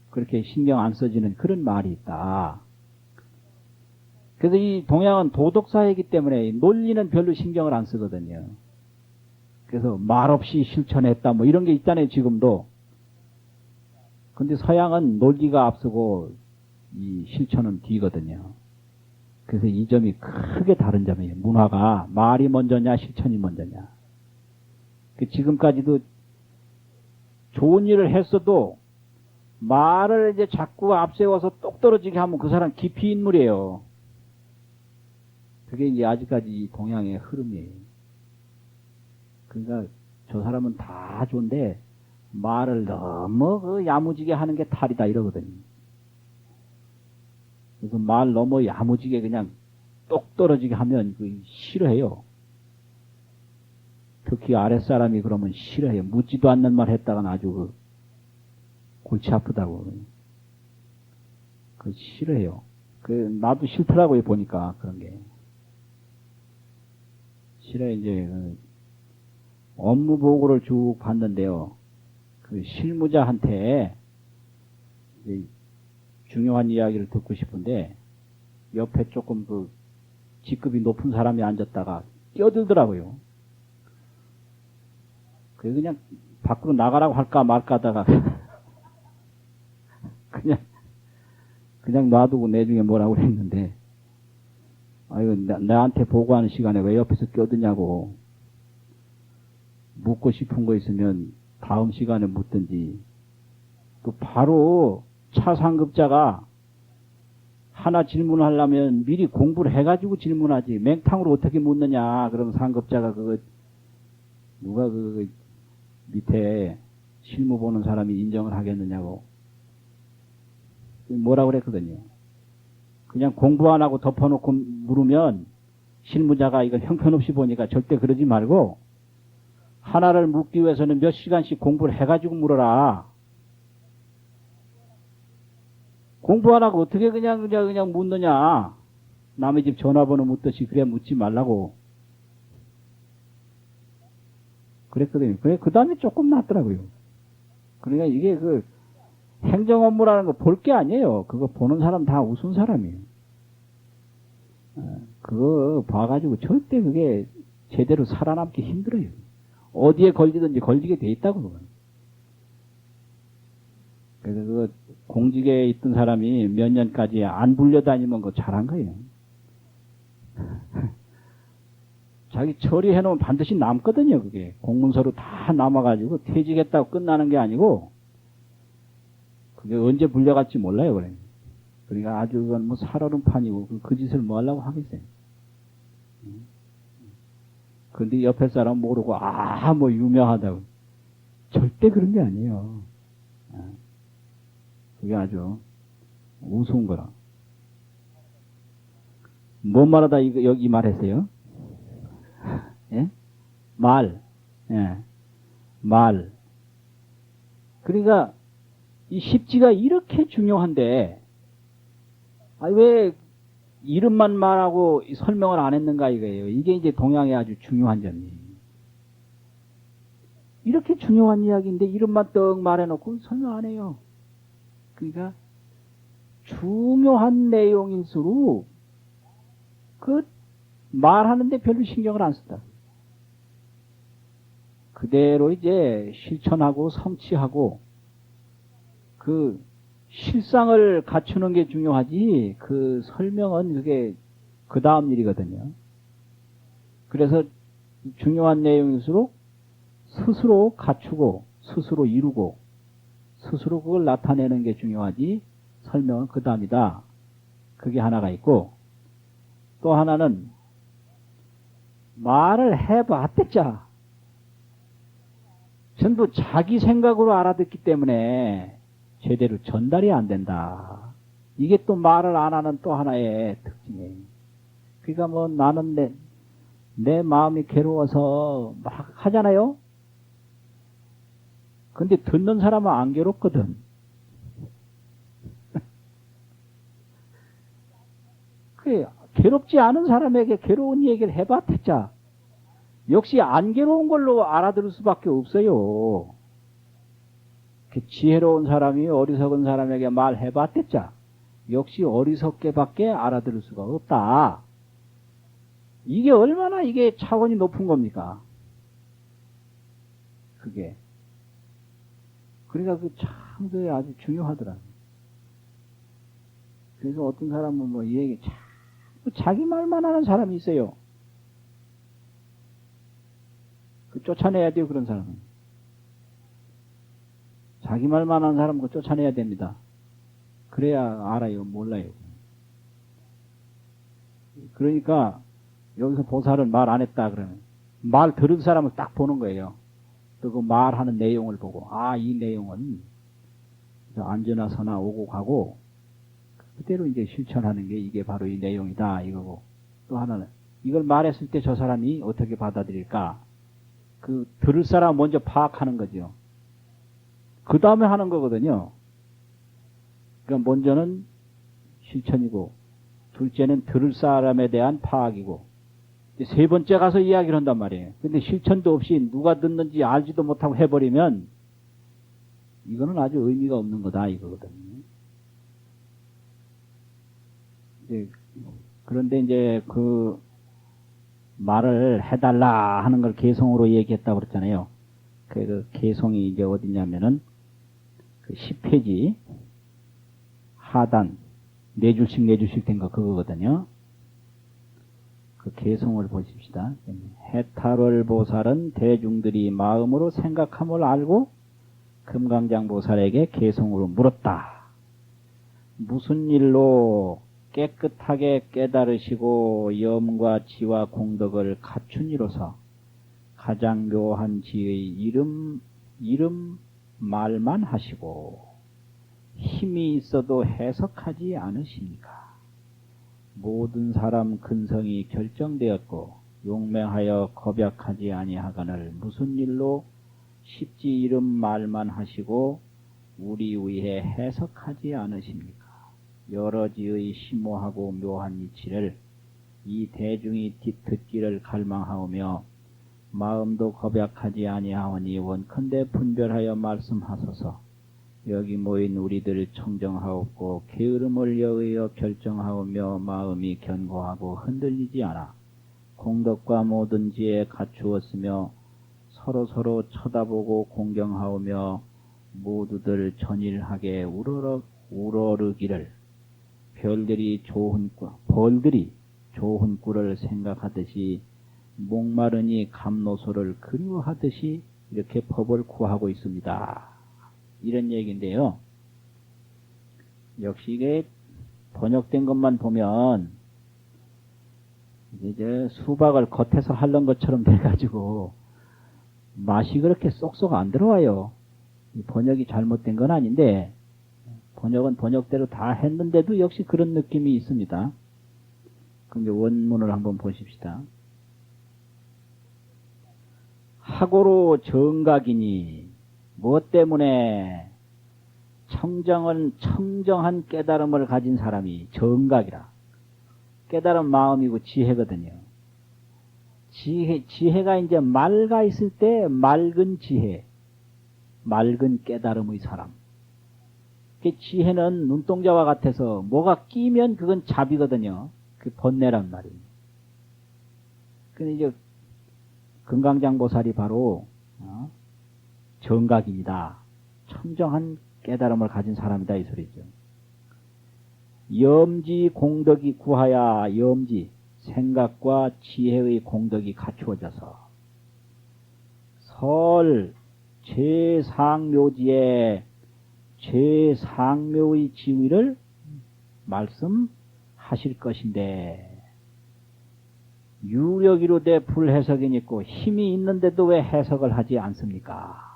그렇게 신경 안 써지는 그런 말이 있다. 그래서 이 동양은 도덕사회이기 때문에 논리는 별로 신경을 안 쓰거든요. 그래서 말없이 실천했다 뭐 이런 게 있잖아요, 지금도. 근데 서양은 논리가 앞서고 이 실천은 뒤거든요. 그래서 이 점이 크게 다른 점이에요. 문화가 말이 먼저냐 실천이 먼저냐. 지금까지도 좋은 일을 했어도 말을 이제 자꾸 앞세워서 똑 떨어지게 하면 그 사람 기피 인물이에요. 그게 이제 아직까지 동양의 흐름이에요. 그러니까 저 사람은 다 좋은데 말을 너무 야무지게 하는 게 탈이다 이러거든요. 그래서 말 너무 야무지게 그냥 똑 떨어지게 하면 싫어해요. 특히 아랫사람이 그러면 싫어해요. 묻지도 않는 말 했다간 아주 골치 아프다고. 싫어해요. 나도 싫더라고요, 보니까 그런 게. 싫어요. 이제 업무 보고를 쭉 봤는데요. 실무자한테 중요한 이야기를 듣고 싶은데 옆에 조금 직급이 높은 사람이 앉았다가 끼어들더라고요. 그냥 밖으로 나가라고 할까 말까 하다가 그냥 놔두고 내중에 뭐라고 했는데, 아이고, 나한테 보고하는 시간에 왜 옆에서 끼어드냐고. 묻고 싶은 거 있으면 다음 시간에 묻든지. 또 바로 차 상급자가 하나 질문하려면 미리 공부를 해가지고 질문하지. 맹탕으로 어떻게 묻느냐. 그러면 상급자가 누가 밑에 실무 보는 사람이 인정을 하겠느냐고. 뭐라 그랬거든요. 그냥 공부 안 하고 덮어놓고 물으면 실무자가 이걸 형편없이 보니까 절대 그러지 말고 하나를 묻기 위해서는 몇 시간씩 공부를 해가지고 물어라. 공부 안 하고 어떻게 그냥 묻느냐. 남의 집 전화번호 묻듯이 그래 묻지 말라고. 그랬거든요. 그래, 그 다음에 조금 낫더라고요. 그러니까 이게 행정 업무라는 거 볼 게 아니에요. 그거 보는 사람 다 우스운 사람이에요. 그거 봐가지고 절대 그게 제대로 살아남기 힘들어요. 어디에 걸리든지 걸리게 돼 있다고. 그건. 그래서 공직에 있던 사람이 몇 년까지 안 불려다니면 그거 잘한 거예요. 자기 처리해놓으면 반드시 남거든요. 그게 공문서로 다 남아가지고 퇴직했다고 끝나는 게 아니고 그게 언제 불려갈지 몰라요. 그래. 그러니까 아주 그건 뭐 살얼음판이고 그 짓을 뭐 하려고 하겠어요. 그런데 옆에 사람 모르고 뭐 유명하다고. 절대 그런 게 아니에요. 그게 아주 우스운 거라. 뭔 말하다 여기 말했어요? 예? 말. 예. 말. 그러니까 이 십지가 이렇게 중요한데 왜 이름만 말하고 설명을 안 했는가 이거예요. 이게 이제 동양의 아주 중요한 점이에요. 이렇게 중요한 이야기인데 이름만 떡 말해놓고 설명 안 해요. 그러니까 중요한 내용일수록 그 말하는데 별로 신경을 안 쓴다. 그대로 이제 실천하고 성취하고 그 실상을 갖추는 게 중요하지 그 설명은 그게 그 다음 일이거든요. 그래서 중요한 내용일수록 스스로 갖추고 스스로 이루고 스스로 그걸 나타내는 게 중요하지 설명은 그 다음이다. 그게 하나가 있고 또 하나는 말을 해봤댔자 전부 자기 생각으로 알아듣기 때문에 제대로 전달이 안 된다. 이게 또 말을 안 하는 또 하나의 특징이에요. 그러니까 뭐 나는 내 마음이 괴로워서 막 하잖아요. 근데 듣는 사람은 안 괴롭거든. 그 괴롭지 않은 사람에게 괴로운 얘기를 해봤자 역시 안 괴로운 걸로 알아들을 수밖에 없어요. 지혜로운 사람이 어리석은 사람에게 말해봤댔자 역시 어리석게밖에 알아들을 수가 없다. 이게 얼마나 이게 차원이 높은 겁니까? 그게. 그러니까 참 그게 아주 중요하더라. 그래서 어떤 사람은 뭐 이 얘기 참 자기 말만 하는 사람이 있어요. 쫓아내야 돼요, 그런 사람은. 자기 말만 하는 사람은 쫓아내야 됩니다. 그래야 알아요, 몰라요. 그러니까 여기서 보살은 말 안 했다 그러면 말 들은 사람을 딱 보는 거예요. 또 그 말하는 내용을 보고 이 내용은 앉으나 서나 오고 가고 그대로 이제 실천하는 게 이게 바로 이 내용이다 이거고 또 하나는 이걸 말했을 때 저 사람이 어떻게 받아들일까 그 들을 사람 먼저 파악하는 거죠. 그 다음에 하는 거거든요. 그러니까 먼저는 실천이고 둘째는 들을 사람에 대한 파악이고 세 번째 가서 이야기를 한단 말이에요. 근데 실천도 없이 누가 듣는지 알지도 못하고 해버리면 이거는 아주 의미가 없는 거다 이거거든요. 그런데 이제 그 말을 해달라 하는 걸 개송으로 얘기했다고 그랬잖아요. 그 개송이 이제 어디냐면은 그 10페이지 하단 네 줄씩 된 거 그거거든요. 그 개송을 보십시다. 해탈월 보살은 대중들이 마음으로 생각함을 알고 금강장 보살에게 개송으로 물었다. 무슨 일로 깨끗하게 깨달으시고 염과 지와 공덕을 갖춘 이로서 가장 묘한 지의 이름 말만 하시고 힘이 있어도 해석하지 않으십니까? 모든 사람 근성이 결정되었고 용맹하여 겁약하지 아니하거늘 무슨 일로 십지 이름 말만 하시고 우리 위해 해석하지 않으십니까? 여러지의 심오하고 묘한 이치를 이 대중이 듣기를 갈망하오며 마음도 겁약하지 아니하오니 원컨대 분별하여 말씀하소서. 여기 모인 우리들 청정하옵고 게으름을 여의어 결정하오며 마음이 견고하고 흔들리지 않아 공덕과 모든 지에 갖추었으며 서로 서로 공경하오며 모두들 전일하게 우러르기를 벌들이 좋은 꿀을 생각하듯이 목마르니 감노소를 그리워하듯이 이렇게 법을 구하고 있습니다. 이런 얘기인데요. 역시 이게 번역된 것만 보면 이제 수박을 겉에서 핥는 것처럼 돼가지고 맛이 그렇게 쏙쏙 안 들어와요. 이 번역이 잘못된 건 아닌데 번역은 번역대로 다 했는데도 역시 그런 느낌이 있습니다. 그럼 이제 원문을 한번 보십시다. 하고로 정각이니 무엇 때문에 청정한 깨달음을 가진 사람이 정각이라. 깨달은 마음이고 지혜거든요. 지혜가 이제 맑아 있을 때 맑은 지혜, 맑은 깨달음의 사람. 지혜는 눈동자와 같아서 뭐가 끼면 그건 잡이거든요. 그 번뇌란 말이에요. 근데 이제 금강장보살이 바로 정각입니다. 청정한 깨달음을 가진 사람이다 이 소리죠. 염지 공덕이 구하야. 염지 생각과 지혜의 공덕이 갖추어져서 설 제상묘지에 제상묘의 지위를 말씀하실 것인데 유력이로 돼 불해석이 있고 힘이 있는데도 왜 해석을 하지 않습니까?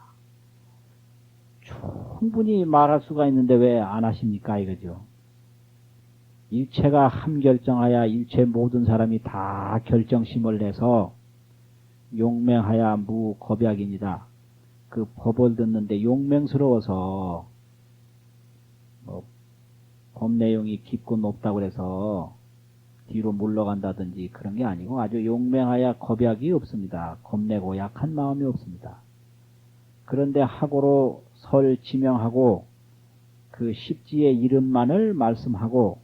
충분히 말할 수가 있는데 왜 안 하십니까 이거죠. 일체가 함결정하여 일체 모든 사람이 다 결정심을 내서 용맹하여 무겁약입니다. 그 법을 듣는데 용맹스러워서 법 내용이 깊고 높다고 해서 뒤로 물러간다든지 그런 게 아니고 아주 용맹하여 겁약이 없습니다. 겁내고 약한 마음이 없습니다. 그런데 학으로 설 지명하고 그 십지의 이름만을 말씀하고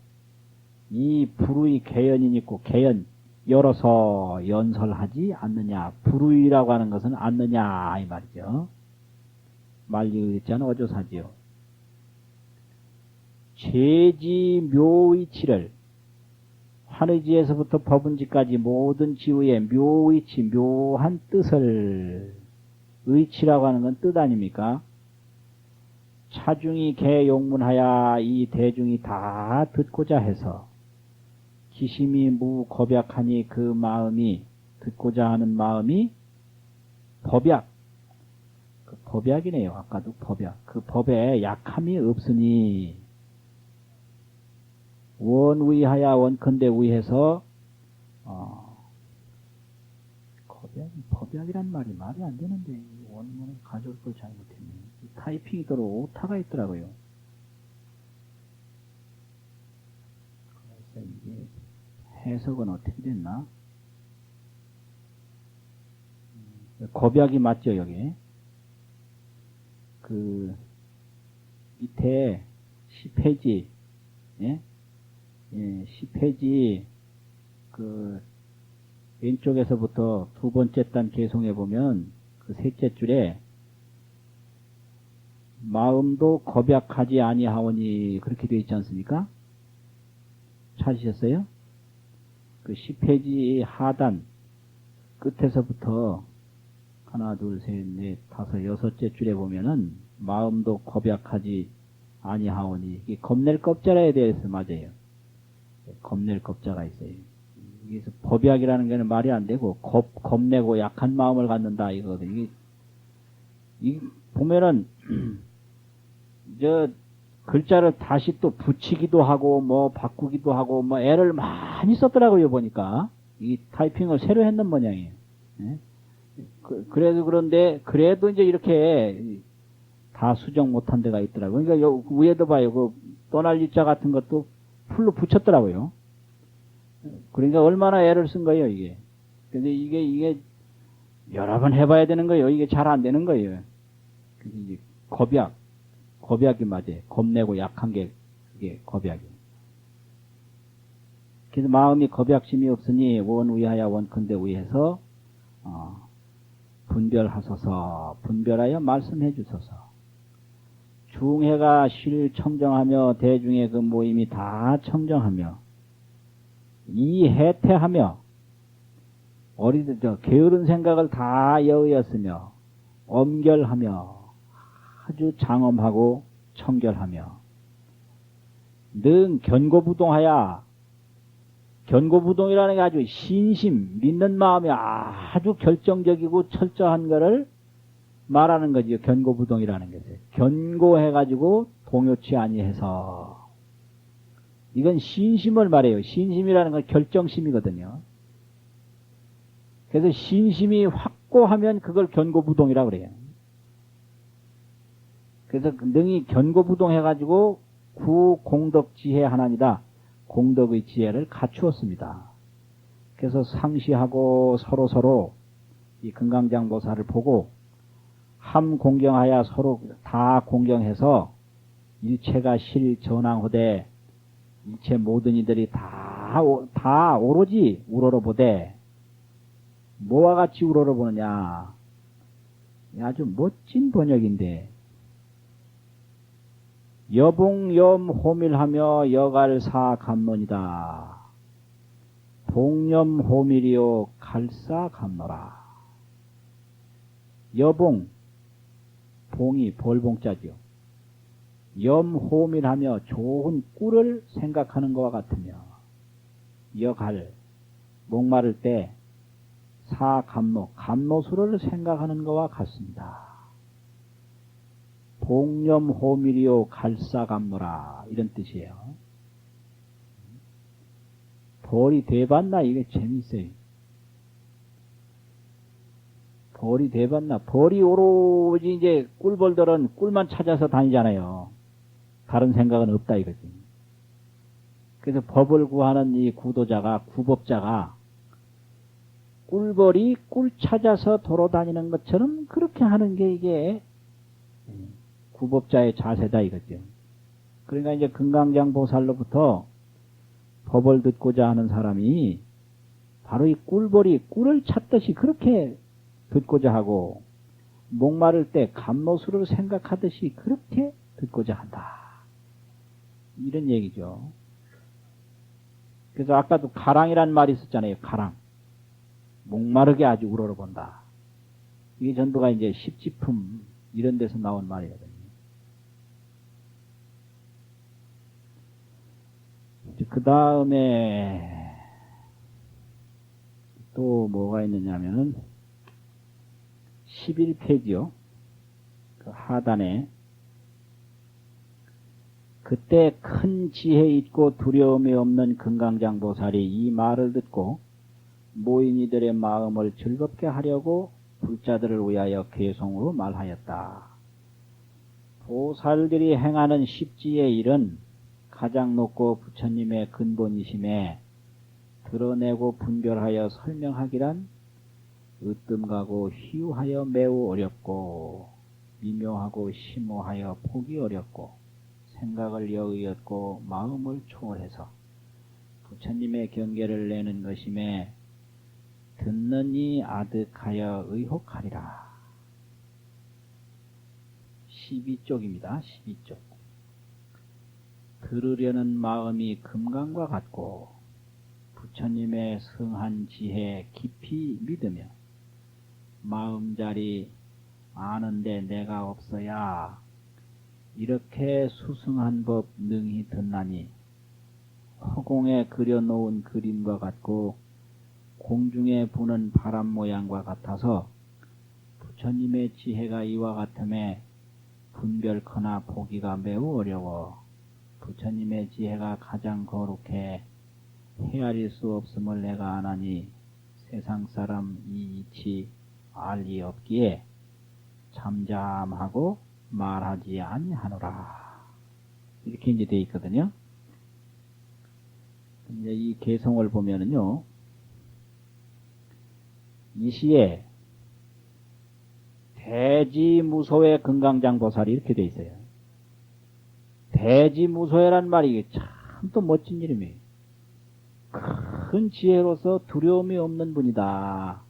이 불의 개연이 있고 개연 열어서 연설하지 않느냐. 불의라고 하는 것은 않느냐 이 말이죠. 말리의자는 어조사지요. 죄지 묘의치를 환의지에서부터 법은지까지 모든 지위의 묘의치 묘한 뜻을 의치라고 하는 건 뜻 아닙니까? 차중이 개용문하야 이 대중이 다 듣고자 해서 기심이 무겁약하니 그 마음이 듣고자 하는 마음이 법약 그 법약이네요. 아까도 법약 그 법에 약함이 없으니 원위하야 원컨대 위해서 법약이란 말이 말이 안 되는데 원문을 가져올 걸 잘못했네. 타이핑이 들어 오타가 있더라고요. 그래서 이게 해석은 어떻게 됐나? 겁약이 맞죠 여기? 그 밑에 10페이지 예? 예, 10페이지 그 왼쪽에서부터 두 번째 단 개송해 보면 그 셋째 줄에 마음도 겁약하지 아니하오니 그렇게 되어 있지 않습니까? 찾으셨어요? 그 10페이지 하단 끝에서부터 하나 둘 셋 넷 다섯 여섯째 줄에 보면은 마음도 겁약하지 아니하오니 이게 겁낼 겁자라에 대해서 맞아요. 겁낼 겁자가 있어요. 여기서 법약이라는 게는 말이 안 되고 겁내고 약한 마음을 갖는다 이거거든요. 이 보면은 저 글자를 다시 또 붙이기도 하고 뭐 바꾸기도 하고 뭐 애를 많이 썼더라고요 보니까 이 타이핑을 새로 했는 모양이에요. 예? 그래도 그런데 그래도 이제 이렇게 다 수정 못한 데가 있더라고요. 그러니까 요 위에도 봐요. 그 떠날 일자 같은 것도 풀로 붙였더라고요. 그러니까 얼마나 애를 쓴 거예요, 이게. 근데 이게 여러 번 해봐야 되는 거예요. 이게 잘 안 되는 거예요. 이제 겁약이 맞아요. 겁내고 약한 게 그게 겁약이에요. 그래서 마음이 겁약심이 없으니 원위하여 원컨대 위해서 분별하소서, 분별하여 말씀해 주소서. 중해가 실 청정하며 대중의 그 모임이 다 청정하며 이해태하며 게으른 생각을 다 여의었으며 엄결하며 아주 장엄하고 청결하며 능 견고부동하여 견고부동이라는 게 아주 신심 믿는 마음이 아주 결정적이고 철저한 것을 말하는 거죠. 견고부동이라는 것을 견고해가지고 동요치 아니해서 이건 신심을 말해요. 신심이라는 건 결정심이거든요. 그래서 신심이 확고하면 그걸 견고부동이라고 그래요. 그래서 능히 견고부동해가지고 구공덕지혜 하나니다. 공덕의 지혜를 갖추었습니다. 그래서 상시하고 서로 이 금강장보살을 보고 함 공경하여 서로 다 공경해서 일체가 실전황후되 일체 모든 이들이 다 오로지 우러러보되 뭐와 같이 우러러보느냐. 아주 멋진 번역인데 여봉염 호밀하며 여갈사 감론이다. 봉염 호밀이요 갈사 감노라. 여봉, 봉이 벌봉자지요. 염 호밀하며 좋은 꿀을 생각하는 것과 같으며 여갈, 목마를 때 사 감노, 감노수를 생각하는 것과 같습니다. 봉염 호밀이요 갈사 감노라 이런 뜻이에요. 벌이 돼봤나? 이게 재밌어요. 벌이 돼봤나? 벌이 오로지 이제 꿀벌들은 꿀만 찾아서 다니잖아요. 다른 생각은 없다 이거지. 그래서 법을 구하는 이 구도자가, 구법자가 꿀벌이 꿀 찾아서 돌아다니는 것처럼 그렇게 하는 게 이게 구법자의 자세다 이거죠. 그러니까 이제 금강장보살로부터 법을 듣고자 하는 사람이 바로 이 꿀벌이 꿀을 찾듯이 그렇게 듣고자 하고 목마를 때 감로수를 생각하듯이 그렇게 듣고자 한다. 이런 얘기죠. 그래서 아까도 가랑이란 말이 있었잖아요. 가랑. 목마르게 아주 우러러본다. 이게 전부가 이제 십지품 이런 데서 나온 말이거든요. 그 다음에 또 뭐가 있느냐면은 11페이지요. 그 하단에 그때 큰 지혜 있고 두려움이 없는 금강장보살이 이 말을 듣고 모인 이들의 마음을 즐겁게 하려고 불자들을 위하여 개송으로 말하였다. 보살들이 행하는 십지의 일은 가장 높고 부처님의 근본이심에 드러내고 분별하여 설명하기란 으뜸가고 희유하여 매우 어렵고 미묘하고 심오하여 보기 어렵고 생각을 여의었고 마음을 초월해서 부처님의 경계를 내는 것임에 듣는 이 아득하여 의혹하리라. 12쪽입니다. 12쪽. 들으려는 마음이 금강과 같고 부처님의 성한 지혜 깊이 믿으며 마음자리 아는데 내가 없어야 이렇게 수승한 법 능히 듣나니 허공에 그려놓은 그림과 같고 공중에 부는 바람 모양과 같아서 부처님의 지혜가 이와 같음에 분별거나 보기가 매우 어려워 부처님의 지혜가 가장 거룩해 헤아릴 수 없음을 내가 아나니 세상 사람 이 이치 알 리 없기에 잠잠하고 말하지 아니하노라. 이렇게 이제 돼 있거든요. 이제 이 개성을 보면은요, 이 시에 대지무소의 금강장보살이 이렇게 돼 있어요. 대지무소회란 말이 참 또 멋진 이름이에요. 큰 지혜로서 두려움이 없는 분이다.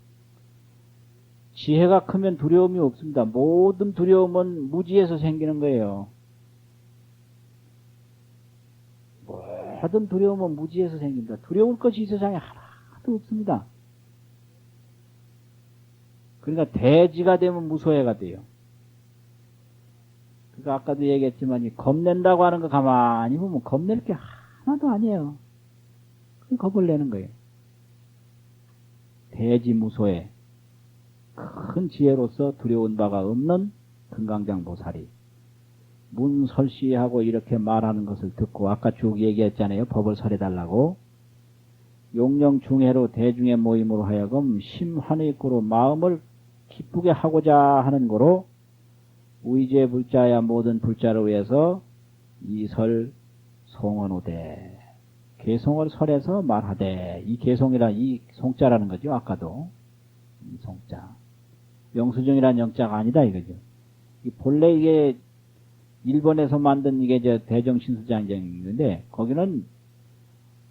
지혜가 크면 두려움이 없습니다. 모든 두려움은 무지에서 생기는 거예요. 모든 두려움은 무지에서 생깁니다. 두려울 것이 이 세상에 하나도 없습니다. 그러니까 대지가 되면 무소해가 돼요. 그러니까 아까도 얘기했지만 겁낸다고 하는 거 가만히 보면 겁낼 게 하나도 아니에요. 겁을 내는 거예요. 대지무소해. 큰 지혜로서 두려운 바가 없는 금강장보살이 문설시하고 이렇게 말하는 것을 듣고 아까 쭉 얘기했잖아요. 법을 설해달라고. 용령중해로 대중의 모임으로 하여금 심환의구로 마음을 기쁘게 하고자 하는 거로 의제 불자야 모든 불자를 위해서 이설 송언오되 개송을 설해서 말하되, 이 개송이라 이 송자라는 거죠. 아까도 이 송자, 영수증이란 영자가 아니다 이거죠. 본래 이게 일본에서 만든 이게 저 대정신수장정인데, 거기는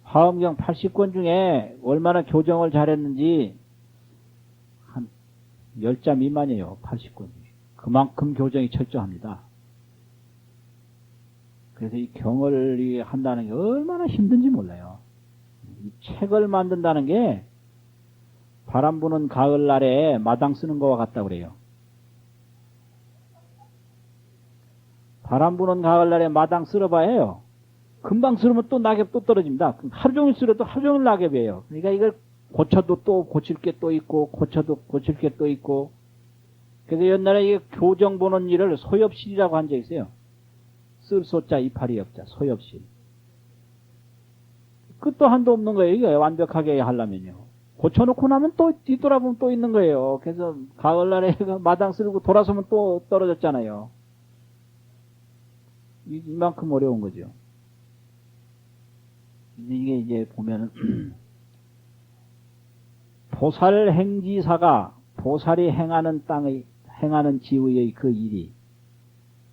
화엄경 80권 중에 얼마나 교정을 잘했는지 한 10자 미만이에요. 80권 중에. 그만큼 교정이 철저합니다. 그래서 이 경을 한다는 게 얼마나 힘든지 몰라요. 이 책을 만든다는 게 바람 부는 가을날에 마당 쓰는 거와 같다고 그래요. 바람 부는 가을날에 마당 쓸어봐야 해요. 금방 쓸으면 또 낙엽 또 떨어집니다. 하루 종일 쓸어도 하루 종일 낙엽이에요. 그러니까 이걸 고쳐도 또 고칠 게 또 있고, 고쳐도 고칠 게 또 있고. 그래서 옛날에 이게 교정 보는 일을 소엽실이라고 한 적이 있어요. 쓸 소자 이파리 엽자 소엽실. 끝도 한도 없는 거예요. 이게 완벽하게 하려면요. 고쳐놓고 나면 또 뒤돌아보면 또 있는 거예요. 그래서 가을날에 마당 쓸고 돌아서면 또 떨어졌잖아요. 이만큼 어려운 거죠. 이게 이제 보면은 보살 행지사가 보살이 행하는 땅의 행하는 지위의 그 일이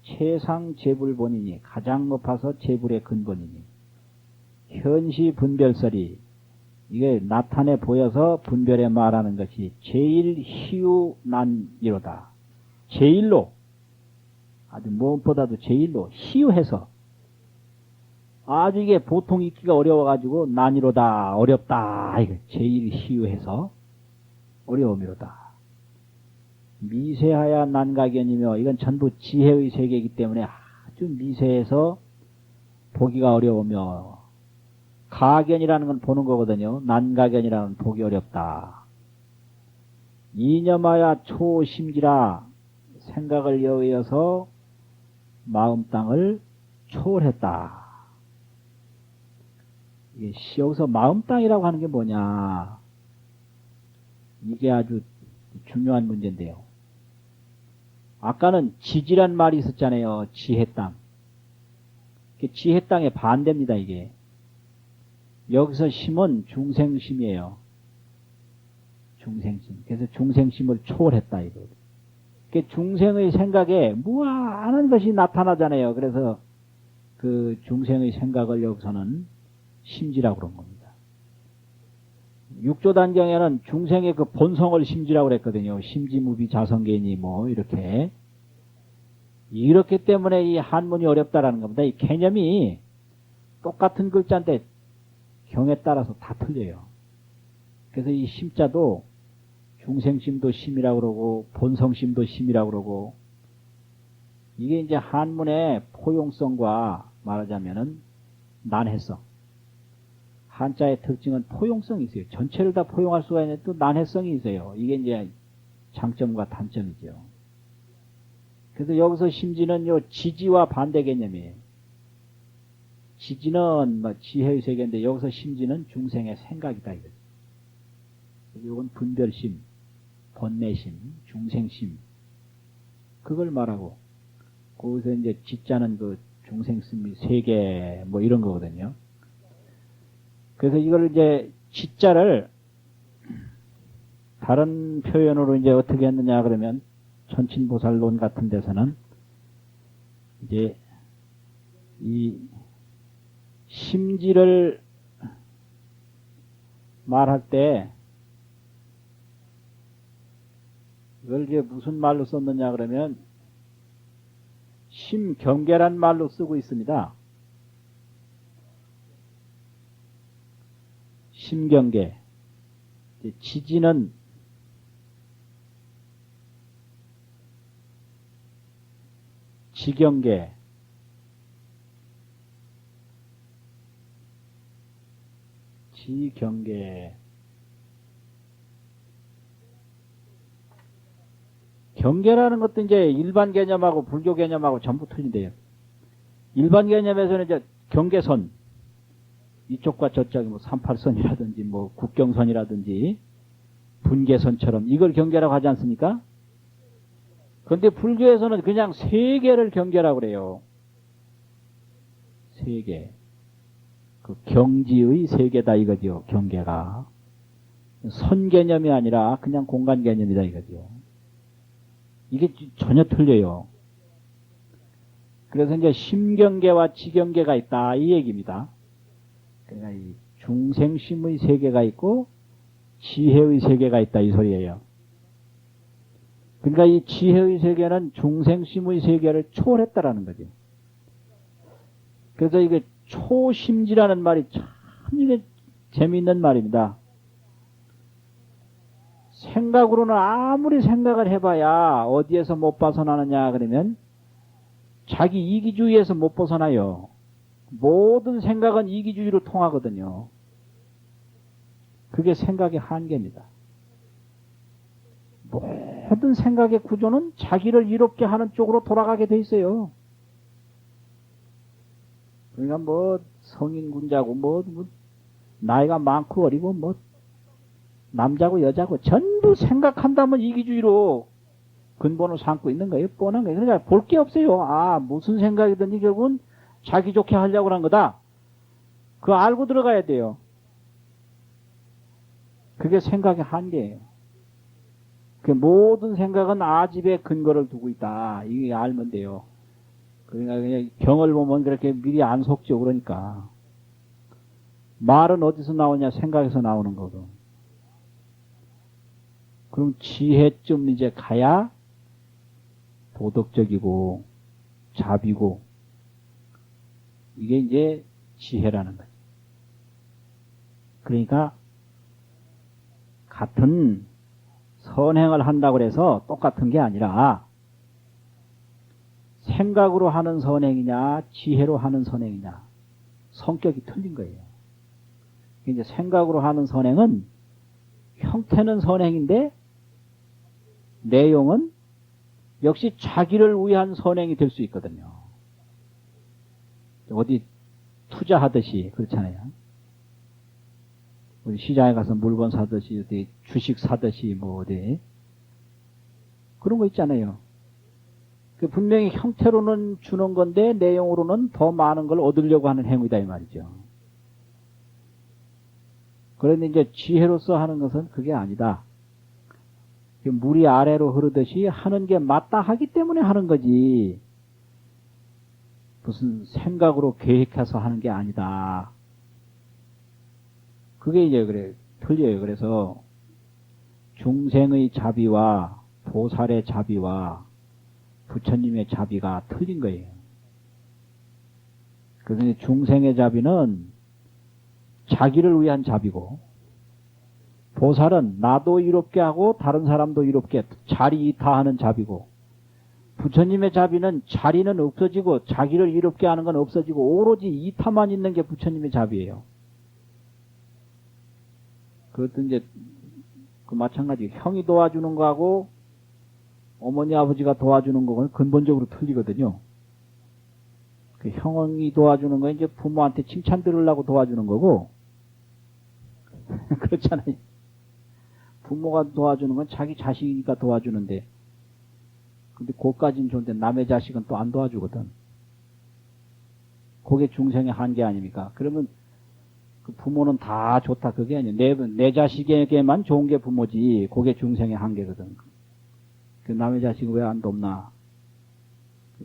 최상 재불 본이니 가장 높아서 재불의 근본이니 현시 분별설이 이게 나타내 보여서 분별에 말하는 것이 제일 희유난이로다. 제일로 아주 무엇보다도 제일로 희유해서 아주 이게 보통 읽기가 어려워가지고 난이로다 어렵다 이거 제일 희유해서 어려움이로다. 미세하야 난가견이며 이건 전부 지혜의 세계이기 때문에 아주 미세해서 보기가 어려우며 가견이라는 건 보는 거거든요. 난가견이라는 건 보기 어렵다. 이념하야 초심지라 생각을 여의어서 마음 땅을 초월했다. 여기서 마음 땅이라고 하는 게 뭐냐. 이게 아주 중요한 문제인데요. 아까는 지지란 말이 있었잖아요. 지혜 땅. 지혜 땅의 반대입니다, 이게. 여기서 심은 중생심이에요. 중생심. 그래서 중생심을 초월했다, 이거. 중생의 생각에 무한한 것이 나타나잖아요. 그래서 그 중생의 생각을 여기서는 심지라고 그런 겁니다. 육조단경에는 중생의 그 본성을 심지라고 그랬거든요. 심지무비 자성계니 뭐 이렇게. 이렇기 때문에 이 한문이 어렵다라는 겁니다. 이 개념이 똑같은 글자인데 경에 따라서 다 틀려요. 그래서 이 심자도 중생심도 심이라고 그러고 본성심도 심이라고 그러고 이게 이제 한문의 포용성과 말하자면은 난해성. 한자의 특징은 포용성이 있어요. 전체를 다 포용할 수가 있는데 또 난해성이 있어요. 이게 이제 장점과 단점이죠. 그래서 여기서 심지는 요 지지와 반대 개념이에요. 지지는 뭐 지혜의 세계인데 여기서 심지는 중생의 생각이다 이거죠. 이건 분별심, 번뇌심, 중생심 그걸 말하고 거기서 이제 지자는 그 중생심이 세계 뭐 이런 거거든요. 그래서 이걸 이제 지자를 다른 표현으로 이제 어떻게 했느냐 그러면 천친보살론 같은 데서는 이제 이 심지를 말할 때 이걸 이제 무슨 말로 썼느냐 그러면 심경계란 말로 쓰고 있습니다. 심경계. 지지는 지경계. 지경계. 경계라는 것도 이제 일반 개념하고 불교 개념하고 전부 틀린데요. 일반 개념에서는 이제 경계선, 이쪽과 저쪽이 뭐 38선이라든지 뭐 국경선이라든지 분계선처럼 이걸 경계라고 하지 않습니까? 그런데 불교에서는 그냥 세계를 경계라고 그래요. 세계. 그 경지의 세계다 이거죠. 경계가. 선 개념이 아니라 그냥 공간 개념이다 이거죠. 이게 전혀 틀려요. 그래서 이제 심경계와 지경계가 있다 이 얘기입니다. 그러니까 이 중생심의 세계가 있고 지혜의 세계가 있다 이 소리예요. 그러니까 이 지혜의 세계는 중생심의 세계를 초월했다라는 거죠. 그래서 이게 초심지라는 말이 참 이게 재미있는 말입니다. 생각으로는 아무리 생각을 해봐야 어디에서 못 벗어나느냐 그러면 자기 이기주의에서 못 벗어나요. 모든 생각은 이기주의로 통하거든요. 그게 생각의 한계입니다. 모든 생각의 구조는 자기를 이롭게 하는 쪽으로 돌아가게 돼 있어요. 그러니까 뭐 성인 군자고 뭐 나이가 많고 어리고 뭐 남자고 여자고 전부 생각한다면 이기주의로 근본을 삼고 있는 거예요. 뻔한 거예요. 그러니까 볼 게 없어요. 아, 무슨 생각이든지 결국은 자기 좋게 하려고 한 거다. 그거 알고 들어가야 돼요. 그게 생각의 한계예요. 그 모든 생각은 아집에 근거를 두고 있다. 이게 알면 돼요. 그러니까 그냥 경을 보면 그렇게 미리 안 속죠. 그러니까. 말은 어디서 나오냐? 생각에서 나오는 거고. 그럼 지혜쯤 이제 가야 도덕적이고 자비고 이게 이제 지혜라는 거죠. 그러니까 같은 선행을 한다고 해서 똑같은 게 아니라 생각으로 하는 선행이냐 지혜로 하는 선행이냐 성격이 틀린 거예요. 이제 생각으로 하는 선행은 형태는 선행인데 내용은 역시 자기를 위한 선행이 될 수 있거든요. 어디 투자하듯이 그렇잖아요. 우리 시장에 가서 물건 사듯이 어디 주식 사듯이 뭐 어디 그런 거 있잖아요. 그 분명히 형태로는 주는 건데 내용으로는 더 많은 걸 얻으려고 하는 행위다 이 말이죠. 그런데 이제 지혜로서 하는 것은 그게 아니다. 물이 아래로 흐르듯이 하는 게 맞다 하기 때문에 하는 거지. 무슨 생각으로 계획해서 하는 게 아니다. 그게 이제 그래 틀려요. 그래서 중생의 자비와 보살의 자비와 부처님의 자비가 틀린 거예요. 그래서 중생의 자비는 자기를 위한 자비고 보살은 나도 이롭게 하고 다른 사람도 이롭게 자리 이타하는 자비고 부처님의 자비는 자리는 없어지고 자기를 이롭게 하는 건 없어지고 오로지 이타만 있는 게 부처님의 자비예요. 그것도 이제 그 마찬가지 형이 도와주는 거하고 어머니 아버지가 도와주는 거는 근본적으로 틀리거든요. 그 형이 도와주는 건 이제 부모한테 칭찬 들으려고 도와주는 거고 그렇잖아요. 부모가 도와주는 건 자기 자식이니까 도와주는데 근데 그까지는 좋은데 남의 자식은 또 안 도와주거든. 그게 중생의 한계 아닙니까? 그러면 그 부모는 다 좋다 그게 아니에요. 내 자식에게만 좋은 게 부모지 그게 중생의 한계거든. 그 남의 자식은 왜 안 돕나?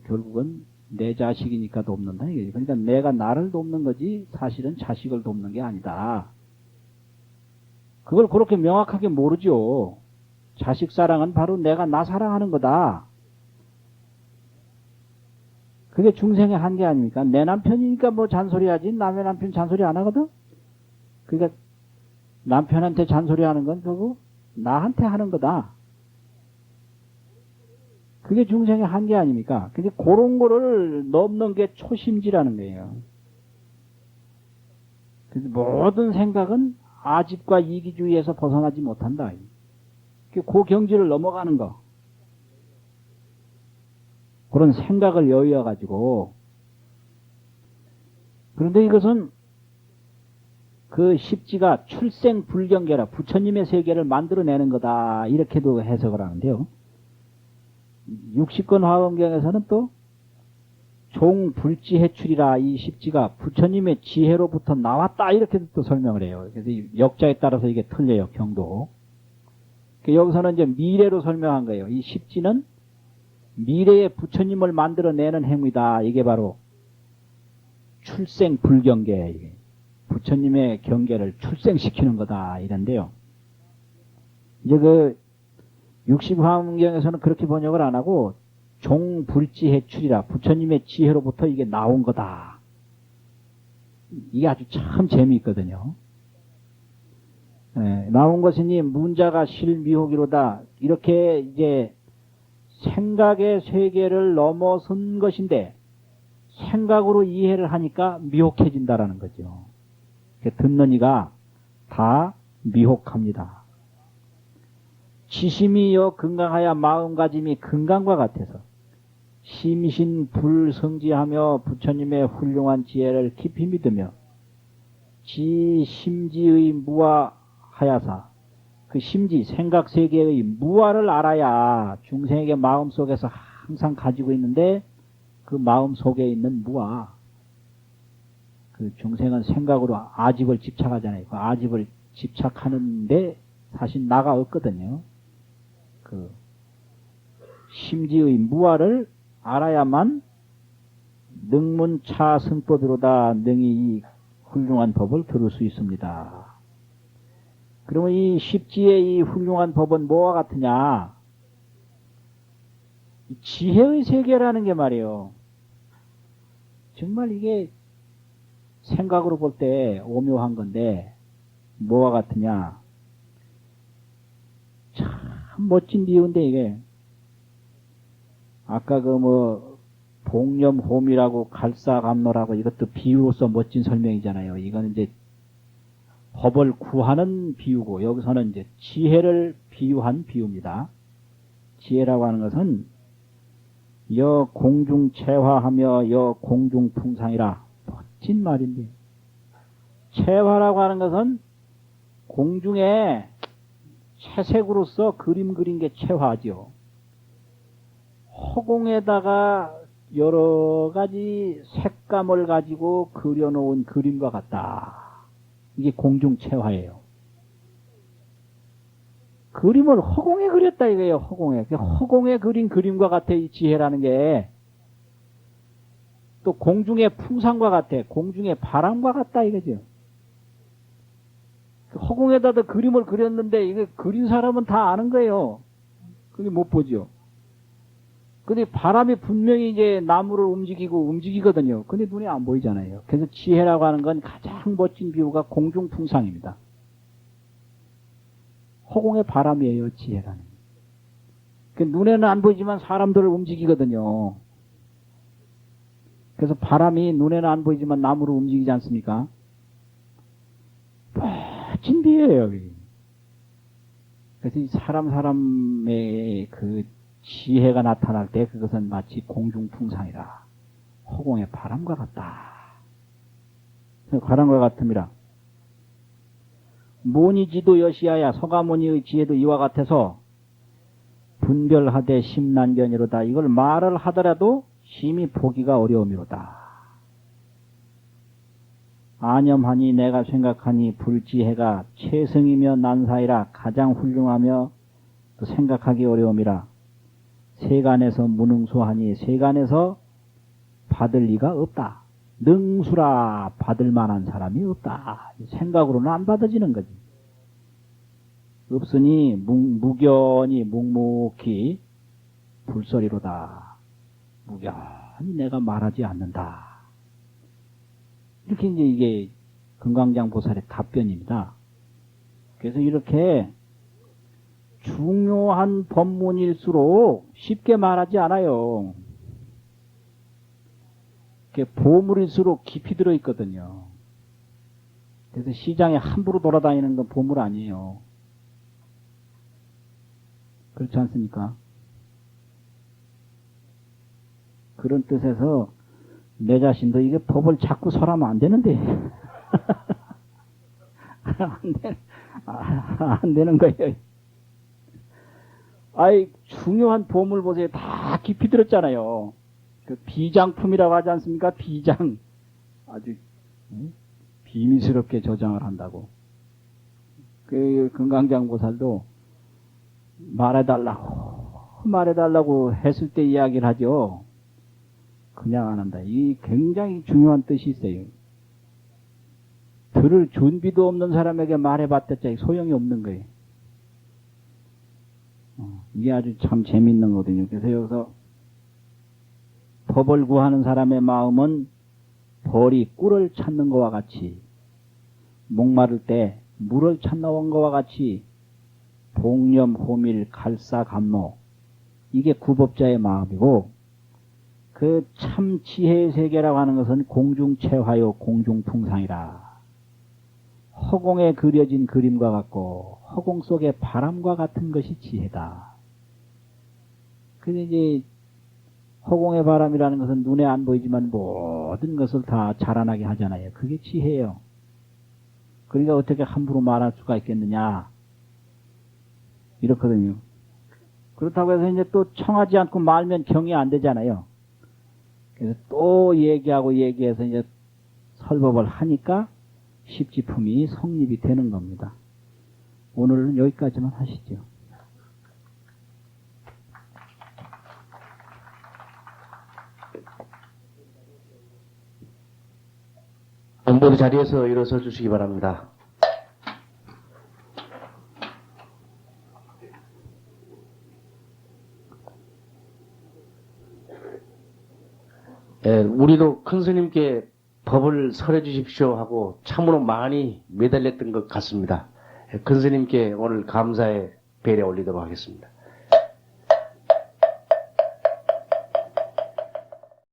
결국은 내 자식이니까 돕는다 이거지. 그러니까 내가 나를 돕는 거지 사실은 자식을 돕는 게 아니다. 그걸 그렇게 명확하게 모르죠. 자식 사랑은 바로 내가 나 사랑하는 거다. 그게 중생의 한계 아닙니까? 내 남편이니까 뭐 잔소리하지 남의 남편 잔소리 안 하거든? 그러니까 남편한테 잔소리 하는 건 결국 나한테 하는 거다. 그게 중생의 한계 아닙니까? 근데 그런 거를 넘는 게 초심지라는 거예요. 그래서 모든 생각은 아집과 이기주의에서 벗어나지 못한다. 그 경지를 넘어가는 거. 그런 생각을 여의어가지고. 그런데 이것은 그 십지가 출생불경계라 부처님의 세계를 만들어내는 거다. 이렇게도 해석을 하는데요. 60권 화엄경에서는 또 종불지해출이라 이 십지가 부처님의 지혜로부터 나왔다 이렇게 또 설명을 해요. 그래서 이 역자에 따라서 이게 틀려요. 경도. 여기서는 이제 미래로 설명한 거예요. 이 십지는 미래의 부처님을 만들어내는 행위다. 이게 바로 출생불경계, 부처님의 경계를 출생시키는 거다 이런데요. 이제 그 60화문경에서는 그렇게 번역을 안 하고 종불지해출이라 부처님의 지혜로부터 이게 나온 거다. 이게 아주 참 재미있거든요. 나온 것이니 문자가 실미혹이로다. 이렇게 이제 생각의 세계를 넘어선 것인데 생각으로 이해를 하니까 미혹해진다라는 거죠. 듣는 이가 다 미혹합니다. 지심이여 건강하여 마음가짐이 건강과 같아서 심신불성지하며 부처님의 훌륭한 지혜를 깊이 믿으며 지 심지의 무아하야사, 그 심지 생각세계의 무아를 알아야 중생에게 마음속에서 항상 가지고 있는데 그 마음 속에 있는 무아, 그 중생은 생각으로 아집을 집착하잖아요. 그 아집을 집착하는데 사실 나가 없거든요. 그 심지의 무아를 알아야만 능문차 승법으로다 능히 이 훌륭한 법을 들을 수 있습니다. 그러면 이 십지의 이 훌륭한 법은 뭐와 같으냐? 지혜의 세계라는 게 말이에요. 정말 이게 생각으로 볼 때 오묘한 건데 뭐와 같으냐? 참 멋진 비유인데 이게 아까 그 뭐 복념홈이라고 갈사감로라고 이것도 비유로서 멋진 설명이잖아요. 이거는 이제 법을 구하는 비유고 여기서는 이제 지혜를 비유한 비유입니다. 지혜라고 하는 것은 여 공중체화하며 여 공중풍상이라 멋진 말인데 체화라고 하는 것은 공중에 채색으로서 그림 그린 게 체화죠. 허공에다가 여러 가지 색감을 가지고 그려놓은 그림과 같다. 이게 공중체화예요. 그림을 허공에 그렸다 이거예요. 허공에. 허공에 그린 그림과 같아 이 지혜라는 게. 또 공중의 풍상과 같아. 공중의 바람과 같다 이거죠. 허공에다가 그림을 그렸는데 이게 그린 사람은 다 아는 거예요. 그게 못 보죠. 근데 바람이 분명히 이제 나무를 움직이거든요. 근데 눈에 안 보이잖아요. 그래서 지혜라고 하는 건 가장 멋진 비유가 공중풍상입니다. 허공의 바람이에요, 지혜라는. 그 눈에는 안 보이지만 사람들을 움직이거든요. 그래서 바람이 눈에는 안 보이지만 나무를 움직이지 않습니까? 멋진 비유예요. 그래서 이 사람의 그 지혜가 나타날 때 그것은 마치 공중풍상이라 허공의 바람과 같다. 바람과 같음이라. 모니지도 여시하야 서가모니의 지혜도 이와 같아서 분별하되 심난견이로다. 이걸 말을 하더라도 심히 보기가 어려움이로다. 안염하니 내가 생각하니 불지혜가 최성이며 난사이라 가장 훌륭하며 또 생각하기 어려움이라. 세간에서 무능수하니 세간에서 받을 리가 없다. 능수라 받을 만한 사람이 없다. 생각으로는 안 받아지는 거지. 없으니 무견이 묵묵히 불설이로다. 무견히 내가 말하지 않는다. 이렇게 이제 이게 금강장 보살의 답변입니다. 그래서 이렇게 중요한 법문일수록 쉽게 말하지 않아요. 보물일수록 깊이 들어있거든요. 그래서 시장에 함부로 돌아다니는 건 보물 아니에요. 그렇지 않습니까? 그런 뜻에서 내 자신도 이게 법을 자꾸 설하면 안 되는데 안 되는 거예요. 아이 중요한 보물 보세요. 다 깊이 들었잖아요. 그 비장품이라고 하지 않습니까? 비장. 아주 비밀스럽게 저장을 한다고. 그 금강장보살도 말해달라고 했을 때 이야기를 하죠. 그냥 안 한다. 이 굉장히 중요한 뜻이 있어요. 들을 준비도 없는 사람에게 말해봤자 소용이 없는 거예요. 이게 아주 참 재밌는 거거든요. 그래서 여기서 법을 구하는 사람의 마음은 벌이 꿀을 찾는 것과 같이, 목마를 때 물을 찾는 것과 같이 복념, 호밀, 갈사, 감로, 이게 구법자의 마음이고, 그 참 지혜의 세계라고 하는 것은 공중체화요 공중풍상이라. 허공에 그려진 그림과 같고 허공 속의 바람과 같은 것이 지혜다. 근데 이제 허공의 바람이라는 것은 눈에 안 보이지만 모든 것을 다 자라나게 하잖아요. 그게 지혜예요. 그러니까 어떻게 함부로 말할 수가 있겠느냐, 이렇거든요. 그렇다고 해서 이제 또 청하지 않고 말면 경이 안 되잖아요. 그래서 또 얘기해서 이제 설법을 하니까 십지품이 성립이 되는 겁니다. 오늘은 여기까지만 하시죠. 모두 자리에서 일어서 주시기 바랍니다. 우리도 큰 스님께 법을 설해 주십시오 하고 참으로 많이 매달렸던 것 같습니다. 큰 스님께 오늘 감사의 배려 올리도록 하겠습니다.